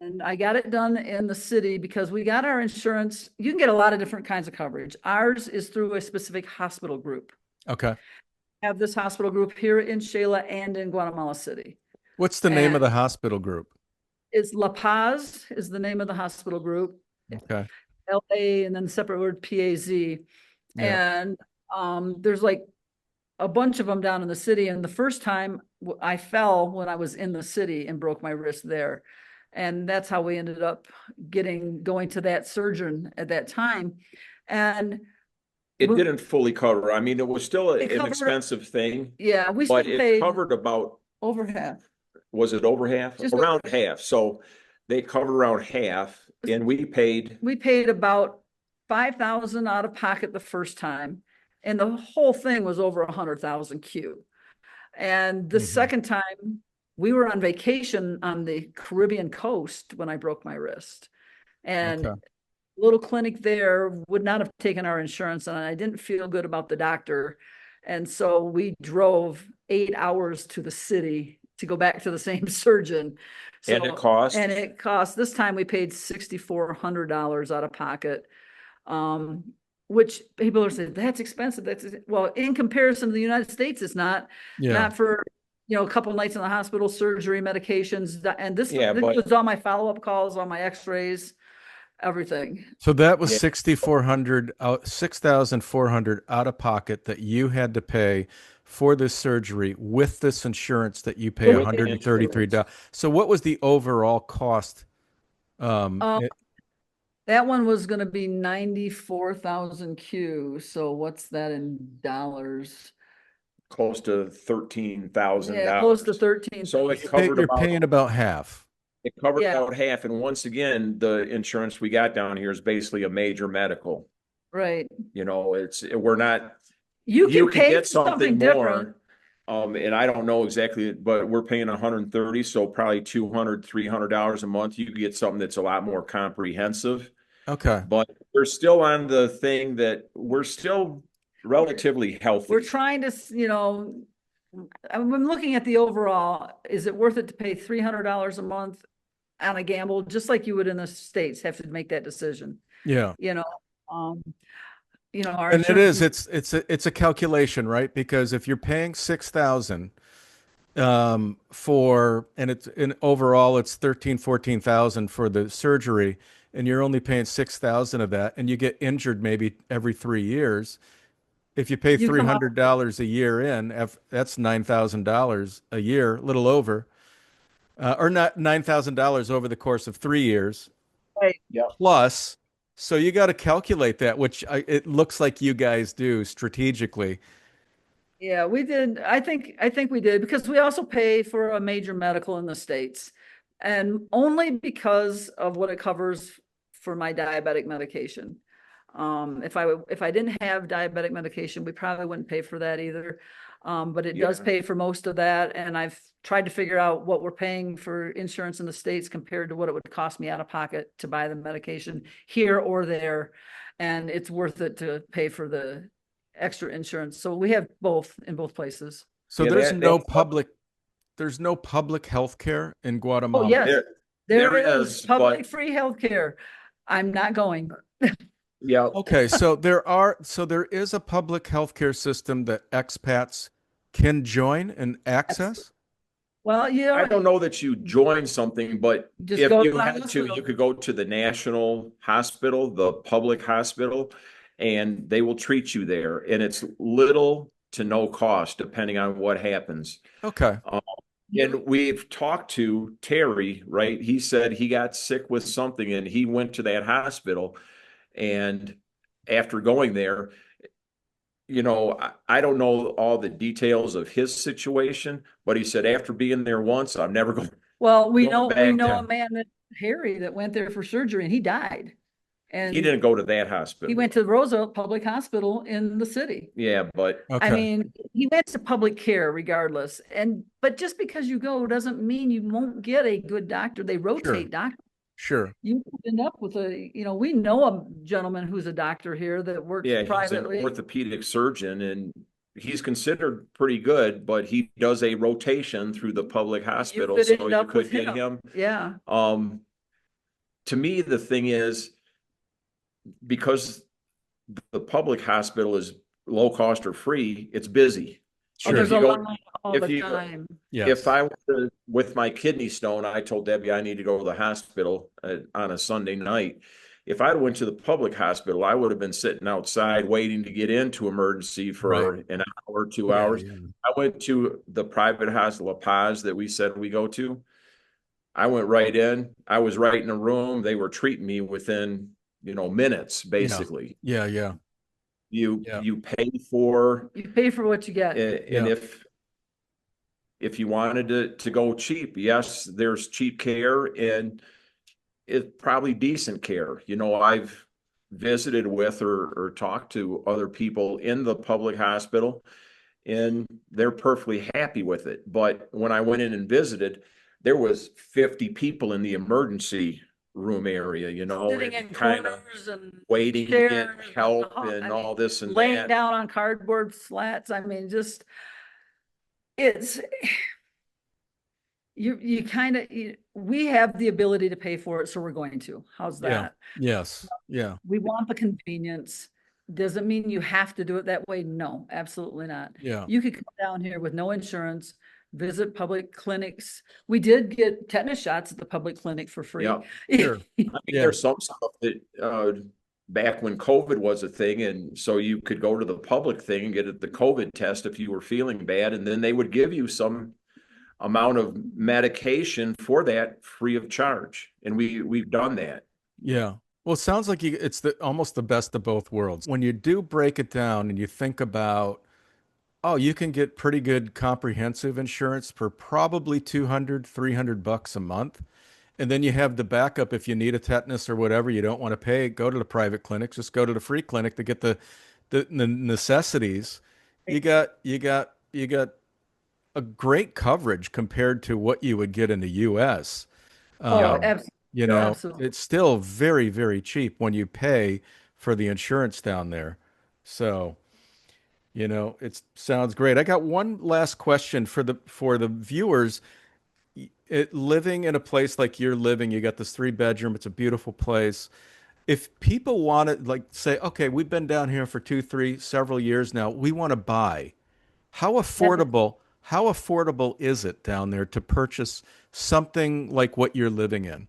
And I got it done in the city because we got our insurance. You can get a lot of different kinds of coverage. Ours is through a specific hospital group. Okay. I have this hospital group here in Xela and in Guatemala City. What's the name of And the hospital group? It's La Paz is the name of the hospital group. Okay. LA and then the separate word PAZ. Yeah. And there's like a bunch of them down in the city. And the first time I fell when I was in the city and broke my wrist there. And that's how we ended up going to that surgeon at that time. And It didn't fully cover. I mean, it was still It an covered- expensive thing, yeah, we still but it paid covered about, over half. was it over half? Just Around half. So they covered around half, and we paid We paid about 5,000 out of pocket the first time. And the whole thing was over 100,000 Q. And the second time we were on vacation on the Caribbean coast when I broke my wrist. And Okay. little clinic there would not have taken our insurance, and I didn't feel good about the doctor. And so we drove 8 hours to the city to go back to the same surgeon. So, And it cost? and it cost, this time we paid $6,400 out of pocket. Which people are saying that's expensive. Well, in comparison to the United States, it's not. Yeah. Not for, a couple nights in the hospital, surgery, medications, and this but was all my follow-up calls, all my x-rays, everything. So that was Yeah. 6,400 out, 6,400 out of pocket that you had to pay for this surgery with this insurance that you pay With the $133. So what was the overall cost? Um, That one was going to be 94,000 Q. So what's that in dollars? close to $13,000. Yeah, close to 13. So it you're covered paying about half. It covered Yeah. about half. And once again, the insurance we got down here is basically a major medical. Right. We're not, You you can can pay get something different. more. And I don't know exactly, but we're paying 130, so probably $200, $300 a month. You could get something that's a lot more comprehensive. Okay. But we're still on the thing that we're still relatively healthy. We're trying to, I'm looking at the overall, is it worth it to pay $300 a month on a gamble, just like you would in the States, have to make that decision, Yeah. Our And it is, insurance- it's a calculation, right? Because if you're paying 6,000 for, and it's in overall it's 14,000 for the surgery, and you're only paying 6,000 of that, and you get injured maybe every 3 years. If you pay You come up- $300 a year that's $9,000 a year, a little over, or not $9,000 over the course of 3 years. Right. Yeah. Plus, so you got to calculate that, which it looks like you guys do strategically. Yeah, we did. I think we did, because we also pay for a major medical in the States, and only because of what it covers for my diabetic medication. If I didn't have diabetic medication, we probably wouldn't pay for that either. But it does Yeah. pay for most of that, and I've tried to figure out what we're paying for insurance in the States compared to what it would cost me out of pocket to buy the medication here or there, and it's worth it to pay for the extra insurance. So we have both in both places. So Yeah, there's no that's- there's no public health care in Oh, Guatemala. yes, There there is, is public but- free healthcare. I'm not going. Yeah. Okay, so there is a public healthcare system that expats can join and access. Well, I don't know that you join something, but Just if go you to the had to, hospital. you could go to the national hospital, the public hospital, and they will treat you there. And it's little to no cost, depending on what happens. Okay. And we've talked to Terry, right? He said he got sick with something and he went to that hospital. And after going there, I don't know all the details of his situation, but he said after being there once, I'm never going. Well, we Going know back a man that Harry that went there for surgery, and he died. And He didn't go to that hospital. he went to the Roosevelt Public Hospital in the city. Yeah, but Okay. I mean, he went to public care regardless. But just because you go doesn't mean you won't get a good doctor. They rotate doctors. Sure. You end up with we know a gentleman who's a doctor here that works yeah, he's an privately. orthopedic surgeon and he's considered pretty good, but he does a rotation through the public hospital, could so end you up could with get him. him. Yeah. To me, the thing is, because the public hospital is low cost or free, it's busy. Oh, Sure. there's If a you go- line all if the you- time. Yes. If I were with my kidney stone, I told Debbie I need to go to the hospital on a Sunday night. If I went to the public hospital, I would have been sitting outside waiting to get into emergency for Right. an hour, 2 Yeah, hours. yeah. I went to the private hospital, La Paz, that we said we go to. I went right in. I was right in the room. They were treating me within, minutes, basically. Yeah, yeah. You Yeah. you pay for, You pay for what you get. and Yeah. if you wanted to go cheap, yes, there's cheap care and it's probably decent care. visited with or talked to other people in the public hospital, and they're perfectly happy with it. But when I went in and visited, there was 50 people in the emergency room area, Sitting and in kind of corners and waiting to get chairs and, help I and mean, all this and laying that. down on cardboard slats. I mean, just, it's, you kind of, we have the ability to pay for it, so we're going to. How's Yeah. that? Yes. Yeah. We want the convenience. Doesn't mean you have to do it that way. No, absolutely not. Yeah. You could come down here with no insurance, visit public clinics. We did get tetanus shots at the public clinic for free. Yeah. Sure. I mean, Yeah. there's some stuff that back when COVID was a thing, and so you could go to the public thing and get the COVID test if you were feeling bad, and then they would give you some amount of medication for that free of charge. And we've done that. Yeah. Well, it sounds like it's almost the best of both worlds. When you do break it down and you think about, oh, you can get pretty good comprehensive insurance for probably 200, $300 a month. And then you have the backup if you need a tetanus or whatever, you don't want to pay, go to the private clinic, just go to the free clinic to get the necessities. You got a great coverage compared to what you would get in the US. Oh, Yeah. Um, Yeah. absolutely. it's still very, very cheap when you pay for the insurance down there. So, it sounds great. I got one last question for the viewers. Living in a place like you're living, you got this 3 bedroom, it's a beautiful place. If people want to like say, okay, we've been down here for 2, 3, several years now, we want to buy. That's How affordable is it down there to purchase something like what you're living in?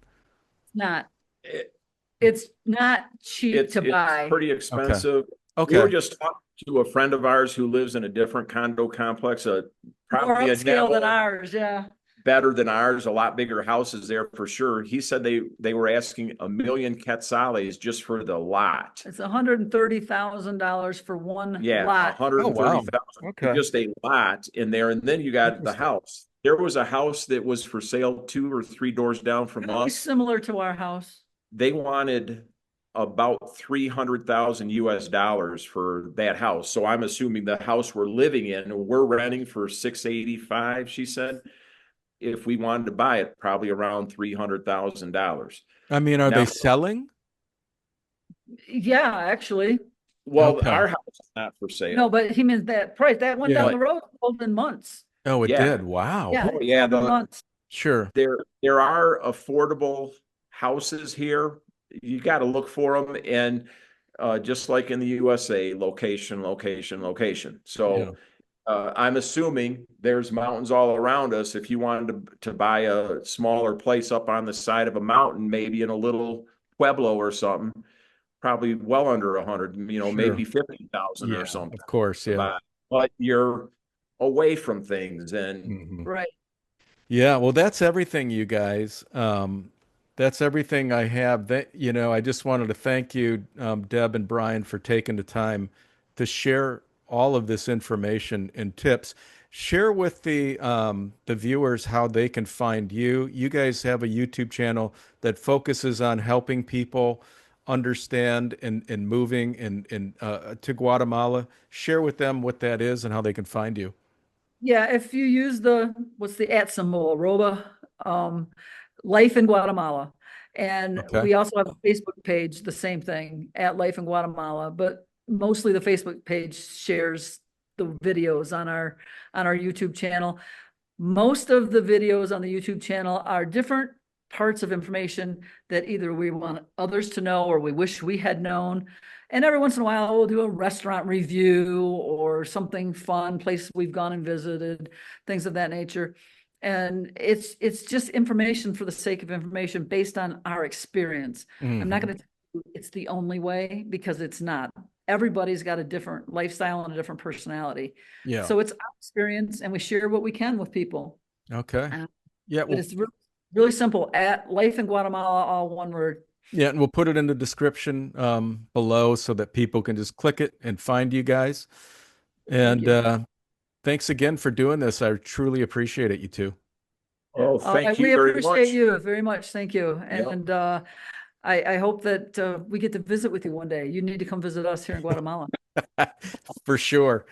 not, It, it's not cheap it's to buy. pretty Okay. expensive. We were Okay. just talking to a friend of ours who lives in a different condo complex, More probably a upscale than level ours, yeah. better than ours, a lot bigger houses there for sure. He said they were asking 1 million quetzales just for the lot. It's $130,000 for one Yeah, lot. Oh, wow. 130,000 for Okay. just a lot in there, and then you got the Interesting. house. There was a house that was for sale 2 or 3 doors down from Very us. similar to our house. They wanted about 300,000 US dollars for that house. So I'm assuming the house we're living in, we're renting for 685, she said. If we wanted to buy it, probably around $300,000. I mean, are they Now, selling? Yeah, actually. well, Okay. our house is not for No, sale. but he means that price. That went down Yeah. the But road, sold in months. Oh, it yeah, did. Wow. Yeah, oh it yeah, sold in months. Sure. there are affordable houses here. You got to look for them, and just like in the USA, location, location, location. Yeah. So I'm assuming there's mountains all around us. If you wanted to buy a smaller place up on the side of a mountain, maybe in a little pueblo or something, probably well under 100, Sure. maybe 50,000 or Yeah, something of course. to Yeah. buy. But you're away from things, and Hmm. Right. Yeah, well, that's everything, you guys. That's everything I have. I just wanted to thank you, Deb and Brian, for taking the time to share all of this information and tips. Share with the viewers how they can find you. You guys have a YouTube channel that focuses on helping people understand and moving to Guatemala. Share with them what that is and how they can find you. Yeah, if you use what's the at symbol, arroba, Life in Guatemala. And Okay. we also have a Facebook page, the same thing, at Life in Guatemala, but mostly the Facebook page shares the videos on our YouTube channel. Most of the videos on the YouTube channel are different parts of information that either we want others to know or we wish we had known. And every once in a while, we'll do a restaurant review or something fun, place we've gone and visited, things of that nature. And it's just information for the sake of information based on our experience. I'm not Hmm. going to tell you it's the only way, because it's not. Everybody's got a different lifestyle and a different personality. Yeah. So it's our experience, and we share what we can with people. Okay. Uh, Yeah. but Well, it's really, really simple. At Life in Guatemala, all one word. yeah, and we'll put it in the description below so that people can just click it and find you guys. Thank And you. thanks again for doing this. I truly appreciate it, you two. oh, thank We you very appreciate much. you very much. Thank you. Yep. And I hope that we get to visit with you one day. You need to come visit us here in Guatemala. For sure.